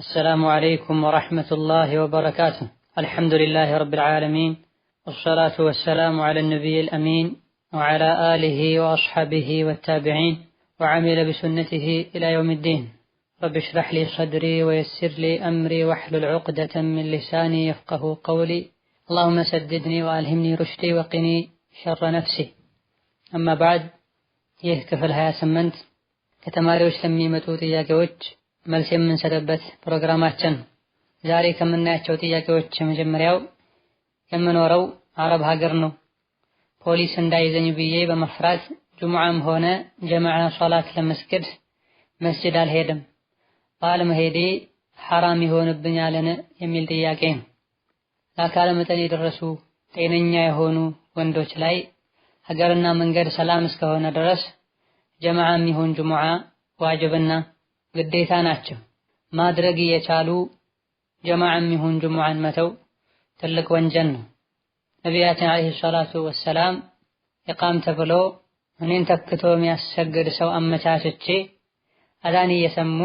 السلام عليكم ورحمة الله وبركاته. الحمد لله رب العالمين، والصلاة والسلام على النبي الأمين وعلى آله وأصحابه والتابعين وعمل بسنته إلى يوم الدين. رب اشرح لي صدري ويسر لي أمري واحلل عقدة من لساني يفقه قولي. اللهم سددني وألهمني رشدي وقني شر نفسي. أما بعد، ክፍል 28 ከተማሪዎች ለሚመጡ ጥያቄዎች መልስ የምንሰጥበት ፕሮግራማችን። ዛሬ ከምናያቸው ጥያቄዎች የመጀመሪያው የምኖረው አረብ ሀገር ነው። ፖሊስ እንዳይዘኝ ብዬ በመፍራት ጁሙዓም ሆነ ጀማዓ ሶላት ለመስገድ መስጂድ አልሄድም። ባለመሄዴ ሐራም ይሆንብኛልን የሚል ጥያቄ ነው። ለአካለ መጠን የደረሱ ጤነኛ የሆኑ ወንዶች ላይ ሀገርና መንገድ ሰላም እስከሆነ ድረስ ጀማዓም ይሁን ጁሙዓ ዋጅብና ግዴታ ናቸው። ማድረግ እየቻሉ ጀማዓም ይሁን ጁሙዓን መተው ትልቅ ወንጀል ነው። ነቢያችን አለይሂ ሰላቱ ወሰላም ኢቃም ተብሎ እኔን ተክቶ የሚያሰግድ ሰው አመቻችቼ አዛን እየሰሙ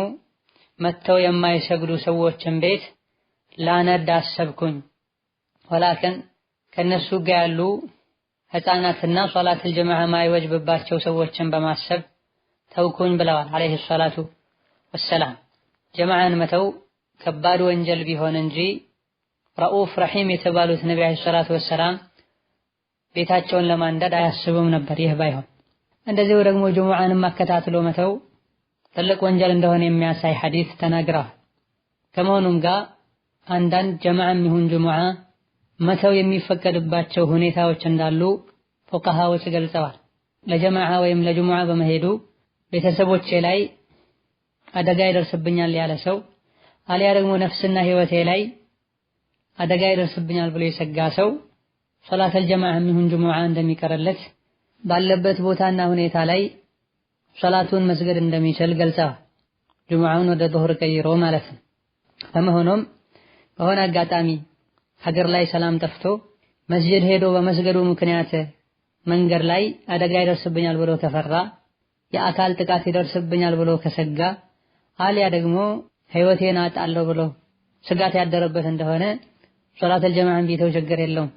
መተው የማይሰግዱ ሰዎችን ቤት ላነድ አሰብኩኝ። ወላከን ከነሱ ጋር ያሉ ህፃናትና ሶላተል ጀማዓ ማይወጅብባቸው ሰዎችን በማሰብ ተውኩኝ ብለዋል አለይሂ ሰላቱ ወሰላም። ጀማዓን መተው ከባድ ወንጀል ቢሆን እንጂ ረኡፍ ረሂም የተባሉት ነብዩ አለይሂ ሰላቱ ወሰላም ቤታቸውን ለማንደድ አያስቡም ነበር። ይህ ባይሆን እንደዚሁ ደግሞ ጁሙዓንም ማከታተሎ መተው ትልቅ ወንጀል እንደሆነ የሚያሳይ ሐዲስ ተናግረዋል። ከመሆኑም ጋር አንዳንድ ጀማዓም ይሁን ጁሙዓ መተው የሚፈቀድባቸው ሁኔታዎች እንዳሉ ፉቃሃዎች ገልጸዋል። ለጀማዓ ወይም ለጁሙዓ በመሄዱ ቤተሰቦቼ ላይ አደጋ ይደርስብኛል ያለ ሰው አሊያ ደግሞ ነፍስና ህይወቴ ላይ አደጋ ይደርስብኛል ብሎ የሰጋ ሰው ሶላተል ጀማዓ ይሁን ጁሙዓ እንደሚቀርለት ባለበት ቦታና ሁኔታ ላይ ሶላቱን መስገድ እንደሚችል ገልጸዋል። ጁሙዓውን ወደ ዙህር ቀይሮ ማለት ነው። በመሆኑም በሆነ አጋጣሚ ሀገር ላይ ሰላም ጠፍቶ መስጂድ ሄዶ በመስገዱ ምክንያት መንገድ ላይ አደጋ ይደርስብኛል ብሎ ከፈራ፣ የአካል ጥቃት ይደርስብኛል ብሎ ከሰጋ፣ አሊያ ደግሞ ህይወቴን አጣለሁ ብሎ ስጋት ያደረበት እንደሆነ ሶላተል ጀማዓ ቢተው ችግር የለውም።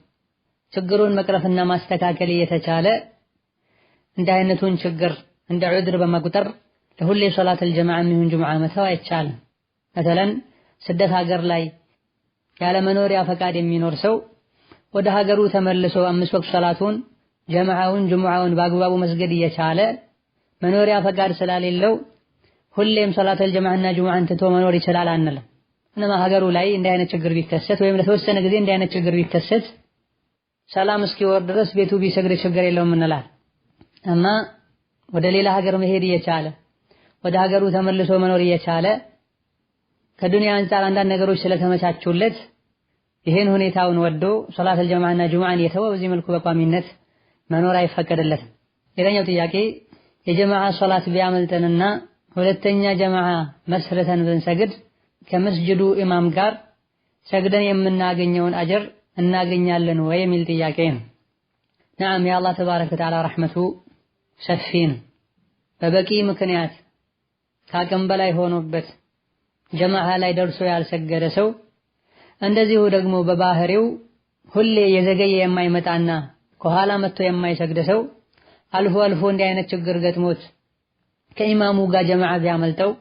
ችግሩን መቅረፍና ማስተካከል እየተቻለ እንደ አይነቱን ችግር እንደ ዑድር በመቁጠር ለሁሌ ሶላተል ጀማዓ ይሁን ጁሙዓ መተው አይቻልም። መተለን ስደት ሀገር ላይ ያለ መኖሪያ ፈቃድ የሚኖር ሰው ወደ ሀገሩ ተመልሶ 5 ወቅት ሶላቱን ጀማዓውን ጁሙዓውን በአግባቡ መስገድ እየቻለ መኖሪያ ፈቃድ ስላሌለው ሁሌም ሶላተል ጀማዓና ጁሙዓን ትቶ መኖር ይችላል አንልም። እነማ ሀገሩ ላይ እንደ አይነት ችግር ቢከሰት ወይም ለተወሰነ ጊዜ እንደ አይነት ችግር ቢከሰት ሰላም እስኪወርድ ድረስ ቤቱ ቢሰግድ ችግር የለውም እንላለን። እና ወደ ሌላ ሀገር መሄድ እየቻለ ወደ ሀገሩ ተመልሶ መኖር እየቻለ ከዱንያ አንፃር አንዳንድ ነገሮች ስለተመቻቹለት ይሄን ሁኔታውን ወዶ ሶላተል ጀማዓና ጁሙዓን የተወ በዚህ መልኩ በቋሚነት መኖር አይፈቀድለትም። ሌላኛው ጥያቄ የጀማዓ ሶላት ቢያመልጠንና ሁለተኛ ጀማዓ መስርተን ብንሰግድ ከመስጂዱ ኢማም ጋር ሰግደን የምናገኘውን አጅር እናገኛለን ወይ የሚል ጥያቄ ነው። ነዓም፣ የአላህ ተባረከ ወተዓላ ረሕመቱ ሰፊ ነው። በበቂ ምክንያት ከአቅም በላይ ሆኖበት ጀማዓ ላይ ደርሶ ያልሰገደ ሰው እንደዚሁ ደግሞ በባህሪው ሁሌ የዘገየ የማይመጣና ከኋላ መጥቶ የማይሰግድ ሰው አልፎ አልፎ እንዲህ አይነት ችግር ገጥሞት ከኢማሙ ጋር ጀማዓ ቢያመልጠው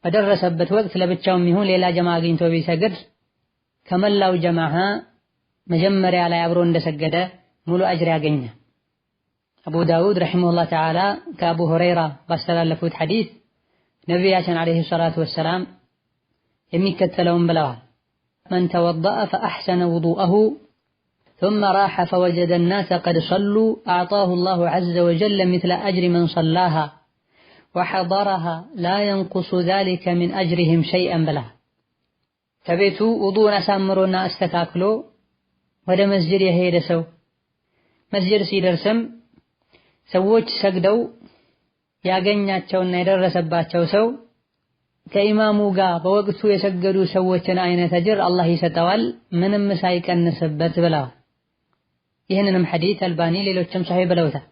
በደረሰበት ወቅት ለብቻውም ይሁን ሌላ ጀማዓ አግኝቶ ቢሰግድ ከመላው ጀማዓ መጀመሪያ ላይ አብሮ እንደሰገደ ሙሉ አጅር ያገኛል። አቡ ዳውድ ረሂመሁላህ ተዓላ ከአቡ ሁረይራ ባስተላለፉት ሐዲስ ነቢያችን አለይሂ ሰላቱ ወሰላም የሚከተለውን ብለዋል። መን ተወደአ ፈአሕሰነ ውዱአሁ ثم راح فوجد الناس قد صلوا أعطاه الله عز وجل مثل أجر من صلاها وحضرها لا ينقص ذلك من أجرهم شيئا بلا ከቤቱ ውዱእን አሳምሮና አስተካክሎ ወደ መስጂድ የሄደ ሰው መስጂድ ሲደርስም ሰዎች ሰግደው ያገኛቸውና የደረሰባቸው ሰው ከኢማሙ ጋር በወቅቱ የሰገዱ ሰዎችን አይነት አጅር አላህ ይሰጠዋል ምንም ሳይቀንስበት ብለዋል። ይህንንም ሐዲስ አልባኒ ሌሎችም ሷሂህ ብለውታል።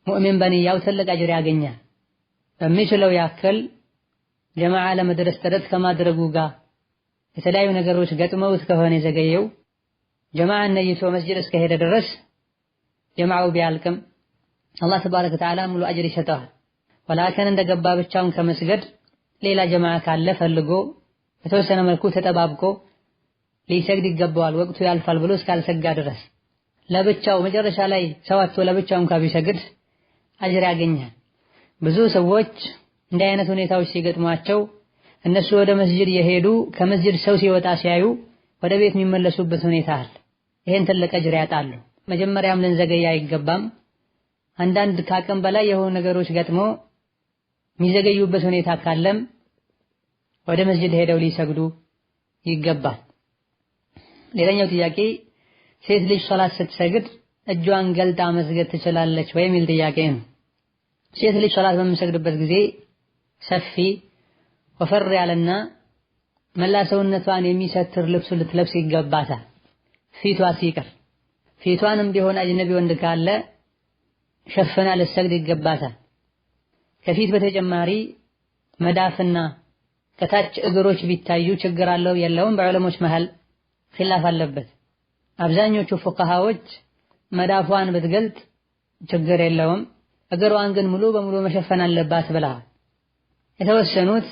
ሙእሚን በንያው ትልቅ አጅር ያገኛል። በሚችለው ያክል ጀማዓ ለመድረስ ጥረት ከማድረጉ ጋር የተለያዩ ነገሮች ገጥመውት ከሆነ የዘገየው ጀማዓ ነይቶ መስጂድ እስከሄደ ድረስ ጀማዓው ቢያልቅም አላህ ተባረከ ወተዓላ ሙሉ አጅር ይሰጠዋል። ወላከን እንደገባ ብቻውን ከመስገድ ሌላ ጀማዓ ካለ ፈልጎ በተወሰነ መልኩ ተጠባብቆ ሊሰግድ ይገባዋል። ወቅቱ ያልፋል ብሎ እስካልሰጋ ድረስ ለብቻው መጨረሻ ላይ ሰዋቶ ለብቻው እንኳን ቢሰግድ አጅር ያገኛል። ብዙ ሰዎች እንዲህ አይነት ሁኔታዎች ሲገጥሟቸው እነሱ ወደ መስጂድ የሄዱ ከመስጂድ ሰው ሲወጣ ሲያዩ ወደ ቤት የሚመለሱበት ሁኔታ አለ። ይሄን ትልቅ አጅር ያጣሉ። መጀመሪያም ልንዘገይ አይገባም። አንዳንድ ካቅም በላይ የሆኑ ነገሮች ገጥሞ የሚዘገዩበት ሁኔታ ካለም ወደ መስጂድ ሄደው ሊሰግዱ ይገባል። ሌላኛው ጥያቄ ሴት ልጅ ሶላት ስትሰግድ እጇን ገልጣ መስገድ ትችላለች ወይ የሚል ጥያቄ ነው። ሴት ልጅ ሶላት በምትሰግድበት ጊዜ ሰፊ ወፈር ያለና መላ ሰውነቷን የሚሰትር ልብስ ልትለብስ ይገባታል። ፊቷ ሲቀር ፊቷንም ቢሆን አጅነቢ ወንድ ካለ ሸፍና ልትሰግድ ይገባታል። ከፊት በተጨማሪ መዳፍና ከታች እግሮች ቢታዩ ችግር አለው የለውም በዑለሞች መሃል ኺላፍ አለበት። አብዛኞቹ ፉቃሃዎች መዳፏን ብትገልጥ ችግር የለውም፣ እግሯን ግን ሙሉ በሙሉ መሸፈን አለባት ብለዋል። የተወሰኑት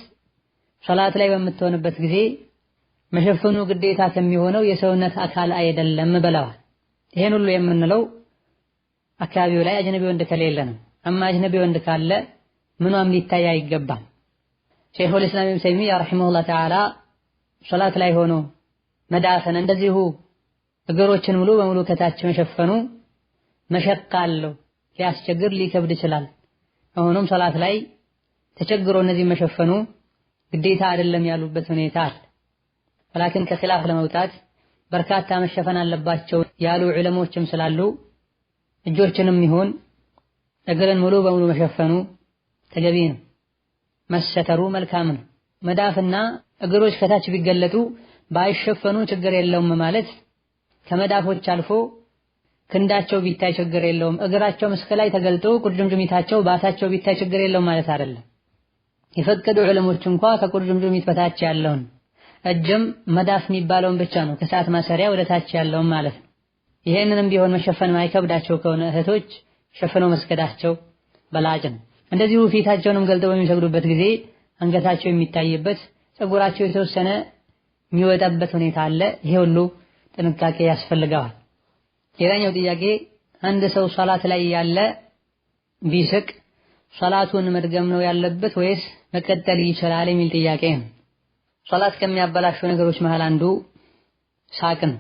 ሶላት ላይ በምትሆንበት ጊዜ መሸፈኑ ግዴታ ከሚሆነው የሰውነት አካል አይደለም ብለዋል። ይሄን ሁሉ የምንለው አካባቢው ላይ አጅነቢ ወንድ ከሌለ ነው። አማ አጅነቢ ወንድ ካለ ምኗም ሊታይ አይገባም። ሸይኹል ኢስላም ኢብኑ ተይሚያ ረሂመሁላህ ተዓላ ሶላት ላይ ሆኖ መዳፈን እንደዚሁ እግሮችን ሙሉ በሙሉ ከታች መሸፈኑ መሸቃ አለው፣ ሊያስቸግር ሊከብድ ይችላል። አሁንም ሶላት ላይ ተቸግሮ እነዚህ መሸፈኑ ግዴታ አይደለም ያሉበት ሁኔታ አለ። ወላኪን ከኺላፍ ለመውጣት በርካታ መሸፈን አለባቸው ያሉ ዑለሞችም ስላሉ እጆችንም ይሁን እግርን ሙሉ በሙሉ መሸፈኑ ተገቢ ነው፣ መሰተሩ መልካም ነው። መዳፍና እግሮች ከታች ቢገለጡ ባይሸፈኑ ችግር የለውም ማለት ከመዳፎች አልፎ ክንዳቸው ቢታይ ችግር የለውም፣ እግራቸው መስከ ላይ ተገልጦ ቁርጭምጭሚታቸው ባታቸው ቢታይ ችግር የለውም ማለት አይደለም። የፈቀዱ ዑለሞች እንኳን ከቁርጭምጭሚት በታች ያለውን እጅም መዳፍ የሚባለውን ብቻ ነው ከሰዓት ማሰሪያ ወደ ታች ያለውን ማለት ነው። ይሄንንም ቢሆን መሸፈን ማይከብዳቸው ከሆነ እህቶች ሸፍነው መስገዳቸው በላጭ ነው። እንደዚሁ ፊታቸውንም ገልጠው በሚሰግዱበት ጊዜ አንገታቸው የሚታይበት ፀጉራቸው የተወሰነ የሚወጣበት ሁኔታ አለ። ይሄ ሁሉ ጥንቃቄ ያስፈልገዋል። ሌላኛው ጥያቄ አንድ ሰው ሶላት ላይ ያለ ቢስቅ ሶላቱን መድገም ነው ያለበት ወይስ መቀጠል ይችላል የሚል ጥያቄ ነው። ሶላት ከሚያበላሹ ነገሮች መሃል አንዱ ሳቅ ነው።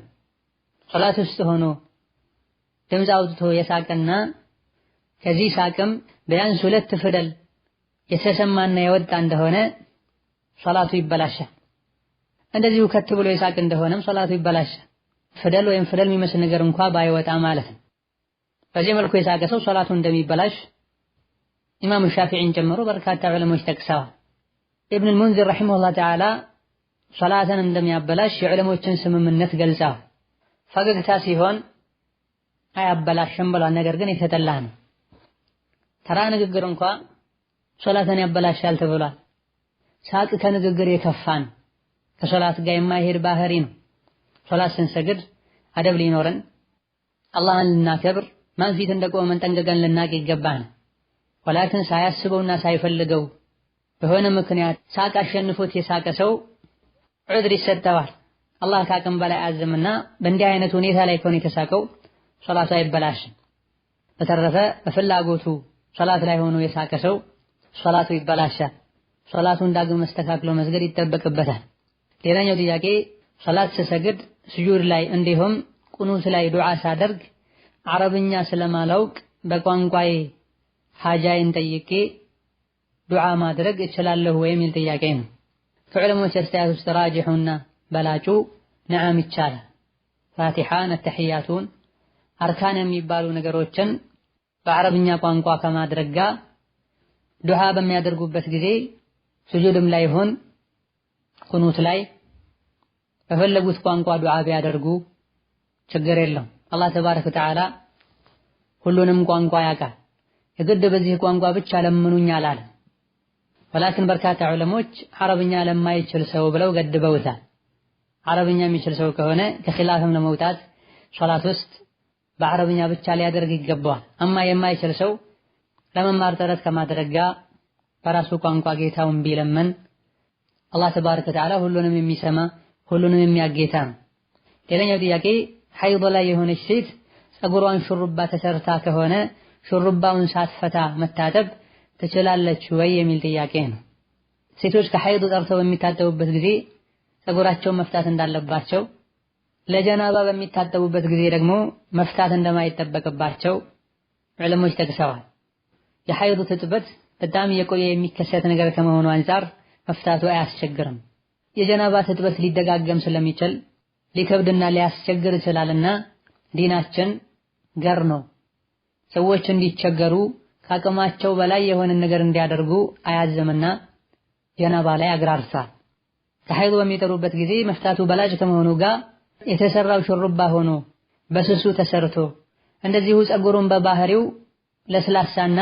ሶላት ውስጥ ሆኖ ድምፅ አውጥቶ የሳቀና ከዚህ ሳቅም ቢያንስ 2 ፊደል የተሰማና የወጣ እንደሆነ ሶላቱ ይበላሻል። እንደዚሁ ከት ብሎ የሳቅ እንደሆነም ሶላቱ ይበላሻል። ፊደል ወይም ፊደል የሚመስል ነገር እንኳን ባይወጣ ማለት ነው። በዚህ መልኩ የሳቀ ሰው ሶላቱ እንደሚበላሽ ኢማም ሻፊዒን ጨምሮ በርካታ ዑለሞች ጠቅሰዋል። ኢብኑል ሙንዚር ረሂመሁላህ ተዓላ ሶላትን እንደሚያበላሽ የዑለሞችን ስምምነት ገልጸዋል። ፈገግታ ሲሆን አያበላሽም ብሏል፣ ነገር ግን የተጠላ ነው። ተራ ንግግር እንኳን ሶላትን ያበላሻል ተብሏል። ሳቅ ከንግግር የከፋን ከሶላት ጋር የማይሄድ ባህሪ ነው። ሶላት ስንሰግድ አደብ ሊኖረን አላህን ልናከብር ማን ፊት እንደቆመን ጠንቅቀን ልናቅ ይገባን። ወላኪን ሳያስበውና ሳይፈልገው በሆነ ምክንያት ሳቅ አሸንፎት የሳቀ ሰው ዑድር ይሰጠዋል። አላህ ካቅም በላይ አዘምና በእንዲህ አይነት ሁኔታ ላይ ከሆነ የተሳቀው ሶላቱ አይበላሽም። በተረፈ በፍላጎቱ ሶላት ላይ ሆኖ የሳቀ ሰው ሶላቱ ይበላሻል። ሶላቱን ዳግም መስተካክሎ መስገድ ይጠበቅበታል። ሌላኛው ጥያቄ ሶላት ስሰግድ ስጁድ ላይ እንዲሁም ቁኑት ላይ ዱዓ ሳደርግ አረብኛ ስለማላውቅ በቋንቋዬ ሐጃዬን ጠይቄ ዱዓ ማድረግ እችላለሁ ወይ የሚል ጥያቄ ነው። ከዑለሞች አስተያየት ውስጥ ራጂሑና በላጩ ነዓም ይቻላል። ፋቲሓን፣ አተሕያቱን፣ አርካን የሚባሉ ነገሮችን በአረብኛ ቋንቋ ከማድረግ ጋር ዱዓ በሚያደርጉበት ጊዜ ስጁድም ላይ ይሁን ቁኑት ላይ በፈለጉት ቋንቋ ዱዓ ቢያደርጉ ችግር የለም። አላህ ተባረከ ወተዓላ ሁሉንም ቋንቋ ያውቃል። የግድ በዚህ ቋንቋ ብቻ ለምኑኝ አላለም። ወላኪን በርካታ ዑለሞች አረብኛ ለማይችል ሰው ብለው ገድበውታል። አረብኛ የሚችል ሰው ከሆነ ከኺላፍም ለመውጣት ሶላት ውስጥ በአረብኛ ብቻ ሊያደርግ ይገባዋል። አማ የማይችል ሰው ለመማር ጥረት ከማድረግ ጋር በራሱ ቋንቋ ጌታውን ቢለመን አላህ ተባረከ ወተዓላ ሁሉንም የሚሰማ ሁሉንም የሚያጌታ ነው። ሌላኛው ጥያቄ ሐይድ ላይ የሆነች ሴት ፀጉሯን ሹሩባ ተሰርታ ከሆነ ሹሩባውን ሳትፈታ መታጠብ ትችላለች ወይ የሚል ጥያቄ ነው። ሴቶች ከሐይድ ጠርተው በሚታጠቡበት ጊዜ ፀጉራቸውን መፍታት እንዳለባቸው፣ ለጀናባ በሚታጠቡበት ጊዜ ደግሞ መፍታት እንደማይጠበቅባቸው ዑለሞች ጠቅሰዋል። የሐይድ ትጥበት በጣም የቆየ የሚከሰት ነገር ከመሆኑ አንፃር መፍታቱ አያስቸግርም። የጀናባ ትጥበት ሊደጋገም ስለሚችል ሊከብድና ሊያስቸግር ይችላልና ዲናችን ገር ነው። ሰዎች እንዲቸገሩ ከአቅማቸው በላይ የሆነ ነገር እንዲያደርጉ አያዘምና ጀናባ ላይ አግራርሳል። ከሐይድ በሚጠሩበት ጊዜ መፍታቱ በላጭ ከመሆኑ ጋር የተሰራው ሹሩባ ሆኖ በስሱ ተሰርቶ እንደዚሁ ፀጉሩን በባህሪው ለስላሳና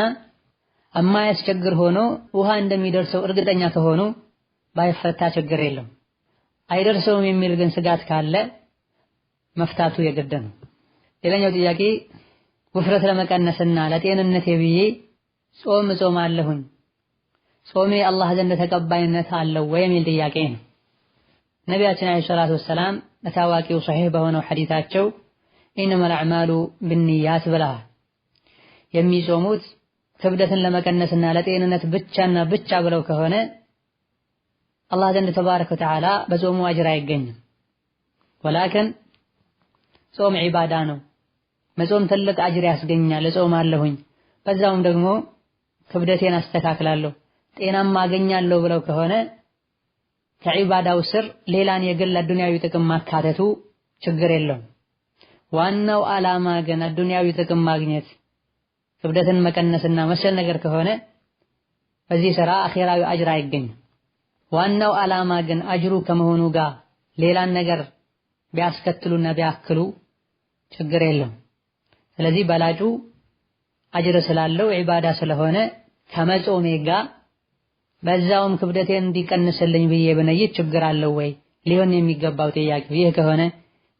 የማያስቸግር ሆኖ ውሃ እንደሚደርሰው እርግጠኛ ከሆኑ ባይፈታ ችግር የለም። አይደርሰውም የሚል ግን ስጋት ካለ መፍታቱ የግድ ነው። ሌላኛው ጥያቄ ውፍረት ለመቀነስና ለጤንነቴ ብዬ ጾም እጾማለሁኝ፣ ጾሜ አላህ ዘንድ ተቀባይነት አለው ወይ የሚል ጥያቄ ነው። ነቢያችን አለይሂ ሰላቱ ወሰላም በታዋቂው ሶሒህ በሆነው ሐዲታቸው ኢነመል አዕማሉ ቢንኒያት ብለዋል። የሚጾሙት ክብደትን ለመቀነስና ለጤንነት ብቻና ብቻ ብለው ከሆነ አላህ ዘንድ ተባረከ ወተዓላ በጾሙ አጅር አይገኝም። ወላኪን ጾም ዒባዳ ነው፣ መጾም ትልቅ አጅር ያስገኛል፣ እጾማለሁኝ በዛውም ደግሞ ክብደቴን አስተካክላለሁ ጤናማ አገኛለሁ ብለው ከሆነ ከዒባዳው ስር ሌላን የግል አዱንያዊ ጥቅም ማካተቱ ችግር የለውም። ዋናው ዓላማ ግን አዱንያዊ ጥቅም ማግኘት ክብደትን መቀነስና መሰል ነገር ከሆነ በዚህ ሥራ አኺራዊ አጅር አይገኝም። ዋናው ዓላማ ግን አጅሩ ከመሆኑ ጋር ሌላን ነገር ቢያስከትሉና ቢያክሉ ችግር የለውም። ስለዚህ በላጩ አጅር ስላለው ዒባዳ ስለሆነ ከመጾሜ ጋር በዛውም ክብደቴን እንዲቀንስልኝ ብዬ ብነይት ችግር አለው ወይ ሊሆን የሚገባው ጥያቄው ይህ ከሆነ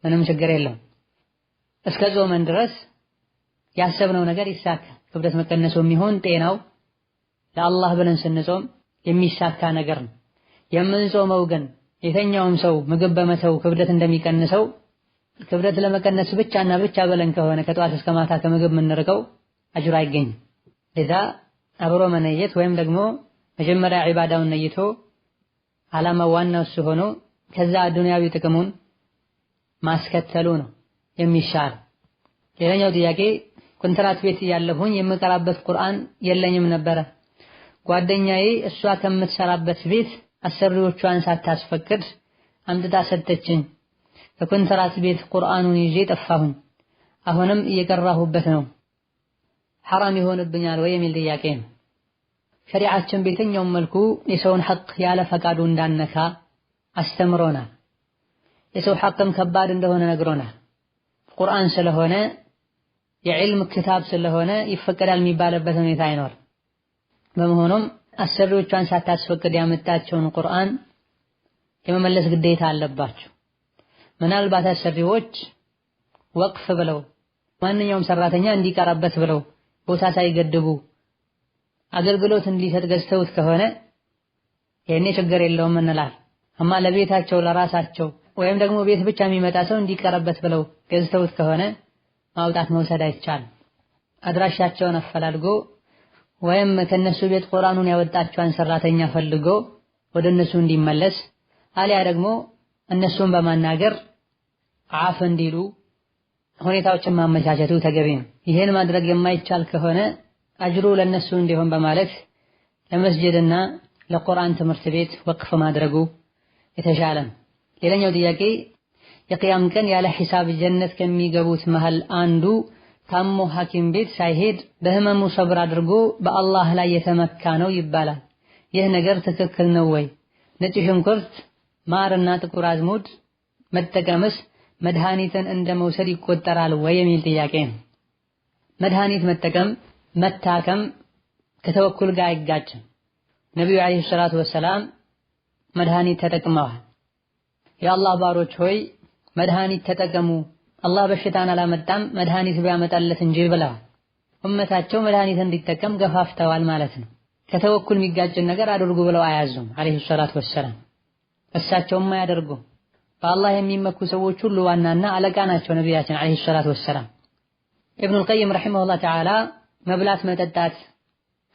ምንም ችግር የለውም። እስከ ጾመን ድረስ ያሰብነው ነገር ይሳካል። ክብደት መቀነሱ የሚሆን ጤናው ለአላህ ብለን ስንጾም የሚሳካ ነገር ነው። የምንጾመው ግን የተኛውም ሰው ምግብ በመተው ክብደት እንደሚቀንሰው ክብደት ለመቀነስ ብቻና ብቻ ብለን ከሆነ ከጠዋት እስከ ማታ ከምግብ የምንርቀው አጅር አይገኝም። ለዛ አብሮ መነየት ወይም ደግሞ መጀመሪያ ዒባዳውን ነይቶ ዓላማው ዋናው እሱ ሆኖ ከዛ ዱንያዊ ጥቅሙን ማስከተሉ ነው የሚሻል። ሌላኛው ጥያቄ ኮንትራት ቤት ያለሁኝ የምቀራበት ቁርአን የለኝም ነበረ። ጓደኛዬ እሷ ከምትሰራበት ቤት አሰሪዎቿን ሳታስፈቅድ አምጥታ ሰጠችኝ። ከኮንትራት ቤት ቁርአኑን ይዤ ጠፋሁኝ። አሁንም እየቀራሁበት ነው። ሐራም ይሆንብኛል ወይ የሚል ጥያቄ ነው። ሸሪዓችን በየትኛውም መልኩ የሰውን ሐቅ ያለ ፈቃዱ እንዳነካ አስተምሮናል። የሰው ሐቅም ከባድ እንደሆነ ነግሮናል። ቁርአን ስለሆነ የዕልም ክታብ ስለሆነ ይፈቀዳል የሚባልበት ሁኔታ አይኖርም። በመሆኑም አሰሪዎቿን ሳታስፈቅድ ያመጣቸውን ቁርአን የመመለስ ግዴታ አለባቸው። ምናልባት አሰሪዎች ወቅፍ ብለው ማንኛውም ሰራተኛ እንዲቀራበት ብለው ቦታ ሳይገድቡ አገልግሎት እንዲሰጥ ገዝተውት ከሆነ የኔ ችግር የለውም እንላል። አማ ለቤታቸው ለራሳቸው ወይም ደግሞ ቤት ብቻ የሚመጣ ሰው እንዲቀርበት ብለው ገዝተውት ከሆነ ማውጣት መውሰድ አይቻልም። አድራሻቸውን አፈላልጎ ወይም ከነሱ ቤት ቁርአኑን ያወጣቸውን ሰራተኛ ፈልጎ ወደ እነሱ እንዲመለስ አሊያ ደግሞ እነሱን በማናገር አፍ እንዲሉ ሁኔታዎችን ማመቻቸቱ ተገቢ ነው። ይሄን ማድረግ የማይቻል ከሆነ አጅሩ ለነሱ እንዲሆን በማለት ለመስጂድና ለቁርአን ትምህርት ቤት ወቅፍ ማድረጉ የተሻለ ነው። ሌላኛው ጥያቄ የቂያም ቀን ያለ ሒሳብ ጀነት ከሚገቡት መሃል አንዱ ታሞ ሐኪም ቤት ሳይሄድ በህመሙ ሰብር አድርጎ በአላህ ላይ የተመካ ነው ይባላል። ይህ ነገር ትክክል ነው ወይ? ነጭ ሽንኩርት፣ ማርና ጥቁር አዝሙድ መጠቀምስ መድኃኒትን እንደ መውሰድ ይቆጠራል ወይ የሚል ጥያቄ ነው። መድኃኒት መጠቀም መታከም ከተወኩል ጋር አይጋጭም። ነብዩ አለይሂ ሰላቱ ወሰላም መድኃኒት ተጠቅመዋል። የአላህ ባሮች ሆይ መድኃኒት ተጠቀሙ፣ አላህ በሽታን አላመጣም መድኃኒት ቢያመጣለት እንጂ ብለዋል። ኡመታቸው መድኃኒት እንዲጠቀም ገፋፍተዋል ማለት ነው። ከተወኩል የሚጋጭን ነገር አድርጉ ብለው አያዙም አለይሂ ሰላቱ ወሰላም። እሳቸውም አያደርጉም። በአላህ የሚመኩ ሰዎች ሁሉ ዋናና አለቃ ናቸው ነቢያችን አለይሂ ሰላቱ ወሰላም። ኢብኑል ቀይም ረሂመሁላህ ተዓላ መብላት መጠጣት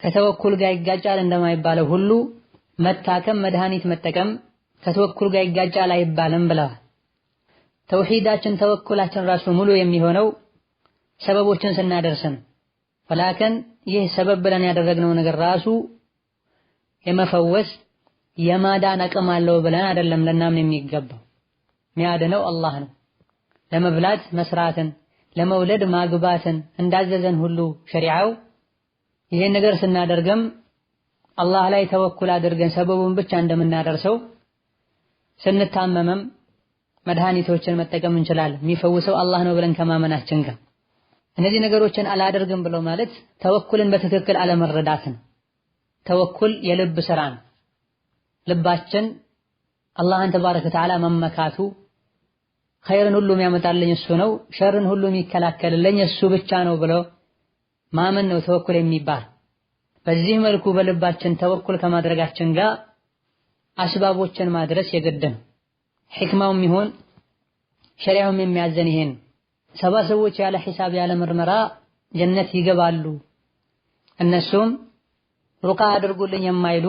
ከተወኩል ጋር ይጋጫል እንደማይባለው ሁሉ መታከም መድኃኒት መጠቀም ከተወኩል ጋር ይጋጫል አይባልም ብለዋል። ተውሂዳችን ተወኩላችን ራሱ ሙሉ የሚሆነው ሰበቦችን ስናደርስ ነው። ወላከን ይህ ሰበብ ብለን ያደረግነው ነገር ራሱ የመፈወስ የማዳን አቅም አለው ብለን አይደለም ልናምን የሚገባው። የሚያድነው አላህ ነው። ለመብላት መስራትን ለመውለድ ማግባትን እንዳዘዘን ሁሉ ሸሪዓው ይሄን ነገር ስናደርግም አላህ ላይ ተወኩል አድርገን ሰበቡን ብቻ እንደምናደርሰው ስንታመመም መድኃኒቶችን መጠቀም እንችላለን የሚፈውሰው አላህ ነው ብለን ከማመናችን ጋር። እነዚህ ነገሮችን አላደርግም ብለው ማለት ተወኩልን በትክክል አለመረዳት ነው። ተወኩል የልብ ስራ ነው። ልባችን አላህን ተባረከ ወተዓላ መመካቱ ኸይርን ሁሉ የሚያመጣልኝ እሱ ነው፣ ሸርን ሁሉ የሚከላከልልኝ እሱ ብቻ ነው ብሎ ማመን ነው ተወኩል የሚባል። በዚህ መልኩ በልባችን ተወኩል ከማድረጋችን ጋር አስባቦችን ማድረስ የግድ ነው። ሕክማውም ይሁን ሸሪዓውም የሚያዘን ይሄን 70 ሰዎች ያለ ሒሳብ ያለ ምርመራ ጀነት ይገባሉ፣ እነሱም ሩቃ አድርጉልኝ የማይሉ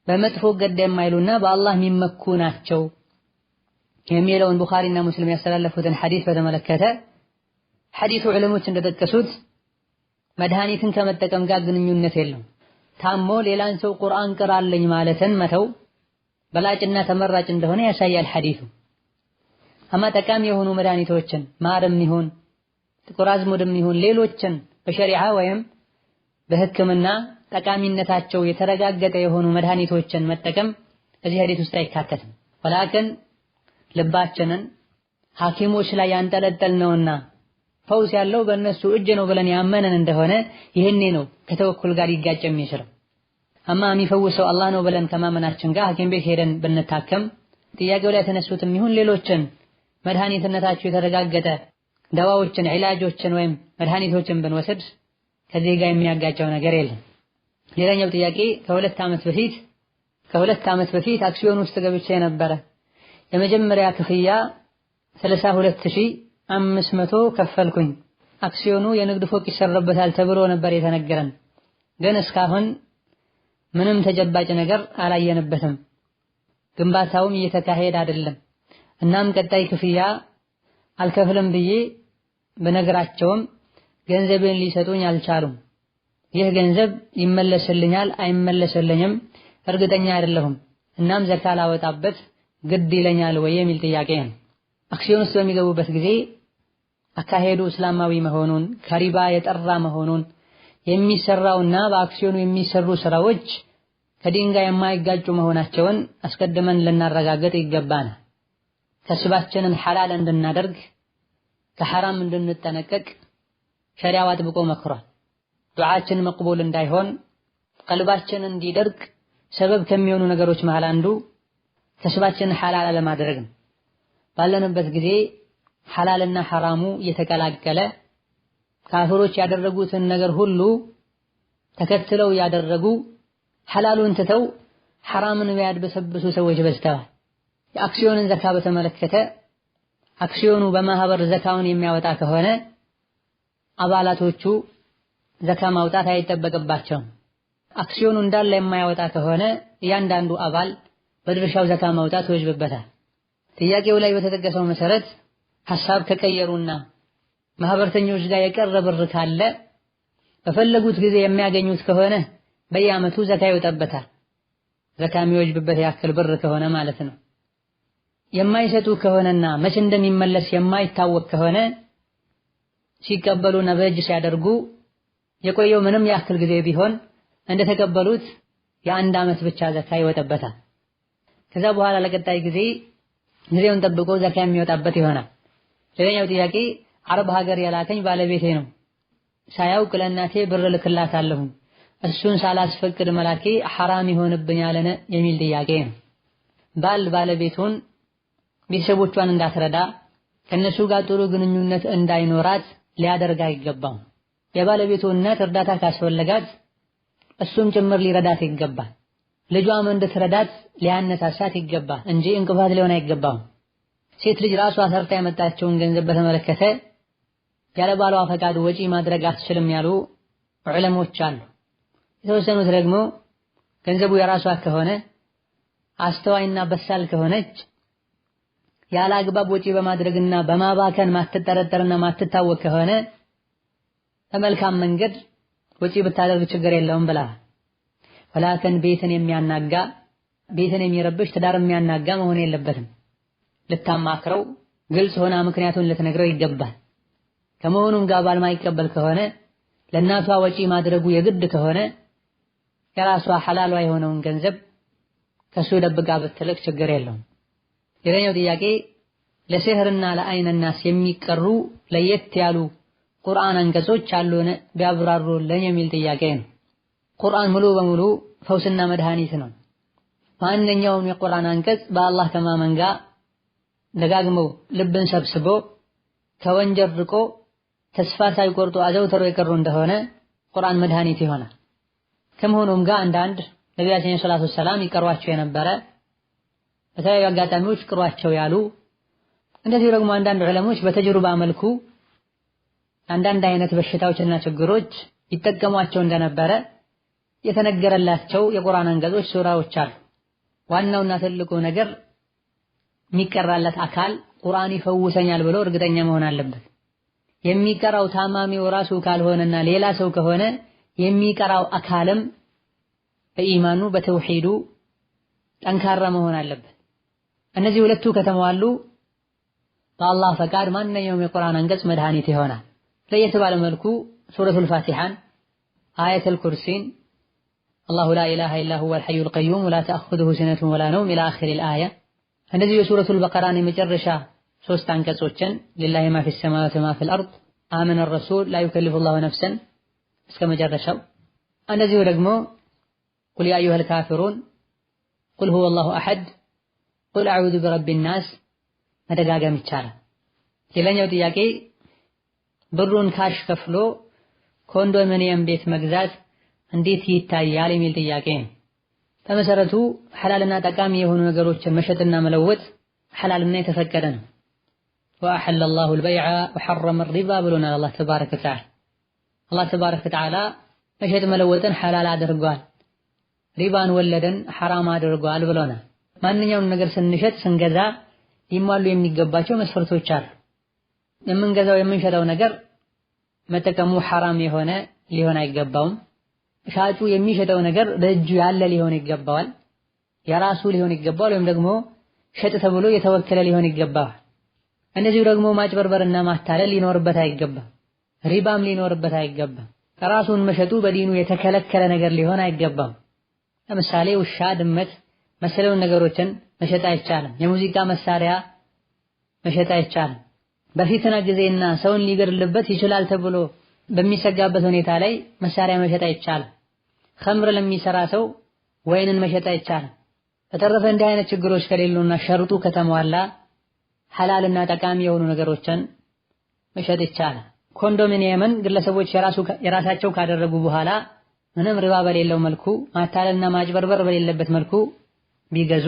በመጥፎ ገድ የማይሉና በአላህ የሚመኩ ናቸው የሚለውን ቡኻሪና ሙስሊም ያስተላለፉትን ሐዲስ በተመለከተ ሐዲሱ ዑለሞች እንደጠቀሱት መድኃኒትን ከመጠቀም ጋር ግንኙነት የለውም። ታሞ ሌላን ሰው ቁርአን ቅራልኝ ማለትን መተው በላጭና ተመራጭ እንደሆነ ያሳያል ሐዲሱ። አማ ጠቃሚ የሆኑ መድኃኒቶችን ማርም ይሁን ጥቁር አዝሙድም ይሁን ሌሎችን በሸሪዓ ወይም በሕክምና ጠቃሚነታቸው የተረጋገጠ የሆኑ መድኃኒቶችን መጠቀም እዚህ ሐዲስ ውስጥ አይካተትም። ወላኪን ልባችንን ሐኪሞች ላይ ያንጠለጠልነውና ፈውስ ያለው በእነሱ እጅ ነው ብለን ያመንን እንደሆነ ይህኔ ነው ከተወኩል ጋር ይጋጭ የሚችለው። አማ የሚፈውሰው አላህ ነው ብለን ከማመናችን ጋር ሐኪም ቤት ሄደን ብንታከም ጥያቄው ላይ የተነሱትም ይሁን ሌሎችን መድኃኒትነታቸው የተረጋገጠ ደዋዎችን ዒላጆችን ወይም መድኃኒቶችን ብንወስድ ከዚህ ጋር የሚያጋጨው ነገር የለም። ሌላኛው ጥያቄ ከሁለት ዓመት በፊት አክሲዮን ውስጥ ገብቼ ነበረ። የመጀመሪያ ክፍያ 32500 ከፈልኩኝ። አክሲዮኑ የንግድ ፎቅ ይሰራበታል ተብሎ ነበር የተነገረን፣ ግን እስካሁን ምንም ተጨባጭ ነገር አላየንበትም። ግንባታውም እየተካሄደ አይደለም። እናም ቀጣይ ክፍያ አልከፍልም ብዬ በነገራቸውም ገንዘቤን ሊሰጡኝ አልቻሉም። ይህ ገንዘብ ይመለስልኛል አይመለስልኝም እርግጠኛ አይደለሁም። እናም ዘካ ላወጣበት ግድ ይለኛል ወይ የሚል ጥያቄ ነው። አክሲዮን ውስጥ በሚገቡበት ጊዜ አካሄዱ እስላማዊ መሆኑን ከሪባ የጠራ መሆኑን የሚሰራውና በአክሲዮኑ የሚሰሩ ስራዎች ከዲን ጋር የማይጋጩ መሆናቸውን አስቀድመን ልናረጋግጥ ይገባናል። ከስባችንን ሐላል እንድናደርግ ከሐራም እንድንጠነቀቅ ሸሪዓው አጥብቆ መክሯል። ዱዓችን መቅቡል እንዳይሆን ቀልባችን እንዲደርቅ ሰበብ ከሚሆኑ ነገሮች መሃል አንዱ ከስባችንን ሐላል አለማድረግ ነው። ባለንበት ጊዜ ሐላልና ሐራሙ እየተቀላቀለ ካፊሮች ያደረጉትን ነገር ሁሉ ተከትለው ያደረጉ ሐላሉን ትተው ሐራምን ያድበሰብሱ ሰዎች በዝተዋል። የአክሲዮንን ዘካ በተመለከተ አክሲዮኑ በማህበር ዘካውን የሚያወጣ ከሆነ አባላቶቹ ዘካ ማውጣት አይጠበቅባቸውም። አክሲዮኑ እንዳለ የማያወጣ ከሆነ እያንዳንዱ አባል በድርሻው ዘካ ማውጣት ይወጅብበታል። ጥያቄው ላይ በተጠቀሰው መሰረት ሐሳብ ከቀየሩና ማህበርተኞች ጋር የቀረ ብር ካለ በፈለጉት ጊዜ የሚያገኙት ከሆነ በየዓመቱ ዘካ ይወጣበታል። ዘካ የሚወጅብበት ያክል ብር ከሆነ ማለት ነው። የማይሰጡ ከሆነና መቼ እንደሚመለስ የማይታወቅ ከሆነ ሲቀበሉና በእጅ ሲያደርጉ የቆየው ምንም ያክል ጊዜ ቢሆን እንደተቀበሉት የአንድ ዓመት ብቻ ዘካ ይወጣበታል። ከዛ በኋላ ለቀጣይ ጊዜውን ጠብቆ ዘካ የሚወጣበት ይሆናል። ሌላኛው ጥያቄ አረብ ሀገር የላከኝ ባለቤቴ ነው። ሳያውቅ ለእናቴ ብር ልክላታለሁ። እሱን ሳላስፈቅድ መላኬ ሐራም ይሆንብኛልን የሚል ጥያቄ ነው። ባል ባለቤቱን ቤተሰቦቿን እንዳትረዳ ከነሱ ጋር ጥሩ ግንኙነት እንዳይኖራት ሊያደርግ አይገባም። የባለቤቱ እናት እርዳታ ካስፈለጋት እሱም ጭምር ሊረዳት ይገባል። ልጇም እንድትረዳት ሊያነሳሳት ይገባል እንጂ እንቅፋት ሊሆን አይገባም። ሴት ልጅ ራሷ ሰርታ ያመጣቸውን ገንዘብ በተመለከተ ያለ ባሏ ፈቃድ ወጪ ማድረግ አትችልም ያሉ ዑለሞች አሉ። የተወሰኑት ደግሞ ገንዘቡ የራሷ ከሆነ አስተዋይና በሳል ከሆነች ያለ አግባብ ወጪ በማድረግና በማባከን ማትጠረጠርና ማትታወቅ ከሆነ በመልካም መንገድ ወጪ ብታደርግ ችግር የለውም ብላ ወላከን ቤትን የሚያናጋ ቤትን የሚረብሽ ትዳር የሚያናጋ መሆን የለበትም። ልታማክረው ግልጽ ሆና ምክንያቱን ልትነግረው ይገባል። ከመሆኑም ጋር ባል ማይቀበል ከሆነ ለእናቷ ወጪ ማድረጉ የግድ ከሆነ የራሷ ሐላሏ የሆነውን ገንዘብ ከሱ ደብቃ ብትልክ ችግር የለውም። ሌላኛው ጥያቄ ለሲህርና ለአይነ ናስ የሚቀሩ ለየት ያሉ ቁርአን አንቀጾች አሉን ቢያብራሩልኝ የሚል ጥያቄ ነው። ቁርአን ሙሉ በሙሉ ፈውስና መድኃኒት ነው። ማንኛውም የቁርአን አንቀጽ በአላህ ከማመን ጋር ደጋግመው ልብን ሰብስቦ ከወንጀል ርቆ ተስፋ ሳይቆርጡ አዘውትሮ የቀሩ እንደሆነ ቁርአን መድኃኒት ይሆናል። ከመሆኑም ጋር አንዳንድ ነቢያችን ሰለላሁ ዐለይሂ ወሰለም ይቀሯቸው የነበረ በተለያዩ አጋጣሚዎች ቅሯቸው ያሉ እንደዚህ ደግሞ አንዳንድ ዑለሞች በተጅሩባ መልኩ አንዳንድ አይነት በሽታዎችና ችግሮች ይጠቀሟቸው እንደነበረ የተነገረላቸው የቁርአን አንቀጾች ሱራዎች አሉ። ዋናውና ትልቁ ነገር የሚቀራለት አካል ቁርአን ይፈውሰኛል ብሎ እርግጠኛ መሆን አለበት። የሚቀራው ታማሚው ራሱ ካልሆነና ሌላ ሰው ከሆነ የሚቀራው አካልም በኢማኑ በተውሂዱ ጠንካራ መሆን አለበት። እነዚህ ሁለቱ ከተሟሉ በአላህ ፈቃድ ማንኛውም የቁርአን አንቀጽ መድኃኒት ይሆናል። ለየት ባለ መልኩ ሱረቱል ፋቲሃን፣ አየቱል ኩርሲን፣ አላሁ ላ ኢላሃ ኢላ ሁወል ሐዩል ቀዩም ወላ ተአኹዙሁ ሲነቱን ወላ ነውም ኢላ አኺሪል አያ። እንደዚህ የሱረቱል በቀራን የመጨረሻ 3 አንቀጾችን ሊላሂ ማ ፊስ ሰማዋቲ ወማ ፊል አርድ አመነ ረሱል ላ ዩከሊፉላሁ ነፍሰን እስከ መጨረሻው። እንደዚሁ ደግሞ ቁል ያ አዩሀል ካፊሩን፣ ቁል ሁወላሁ አሐድ፣ ቁል አዑዙ ቢረቢን ናስ መደጋገም ይቻላል። ሌላኛው ጥያቄ ብሩን ካሽ ከፍሎ ኮንዶሚኒየም ቤት መግዛት እንዴት ይታያል የሚል ጥያቄ ነው። በመሰረቱ ሐላልና ጠቃሚ የሆኑ ነገሮችን መሸጥና መለወጥ ሐላልና የተፈቀደ ነው። ወአሐለ አላሁ አልበይዐ ወሐረመ አርሪባ ብሎናል አላህ ተባረከ ወተዓላ። አላህ ተባረከ ወተዓላ መሸጥ መለወጥን ሐላል አድርጓል፣ ሪባን ወለደን ሐራም አድርጓል ብሎናል። ማንኛውንም ነገር ስንሸጥ ስንገዛ ሊሟሉ የሚገባቸው መስፈርቶች አሉ። የምንገዛው የምንሸጠው ነገር መጠቀሙ ሐራም የሆነ ሊሆን አይገባውም። ሻጩ የሚሸጠው ነገር በእጁ ያለ ሊሆን ይገባዋል፣ የራሱ ሊሆን ይገባዋል፣ ወይም ደግሞ ሸጥ ተብሎ የተወከለ ሊሆን ይገባዋል። እንደዚሁ ደግሞ ማጭበርበርና ማታለል ሊኖርበት አይገባም፣ ሪባም ሊኖርበት አይገባም። ራሱን መሸጡ በዲኑ የተከለከለ ነገር ሊሆን አይገባም። ለምሳሌ ውሻ፣ ድመት መሰለውን ነገሮችን መሸጥ አይቻልም። የሙዚቃ መሳሪያ መሸጥ አይቻልም። በፊትና ጊዜና ሰውን ሊገድልበት ይችላል ተብሎ በሚሰጋበት ሁኔታ ላይ መሳሪያ መሸጥ አይቻልም። ኸምር ለሚሰራ ሰው ወይንን መሸጥ አይቻልም። በተረፈ እንዲህ አይነት ችግሮች ከሌሉና ሸርጡ ከተሟላ ሐላልና ጠቃሚ የሆኑ ነገሮችን መሸጥ ይቻላል። ኮንዶሚኒየምን ግለሰቦች የራሳቸው ካደረጉ በኋላ ምንም ሪባ በሌለው መልኩ ማታለልና ማጭበርበር በሌለበት መልኩ ቢገዙ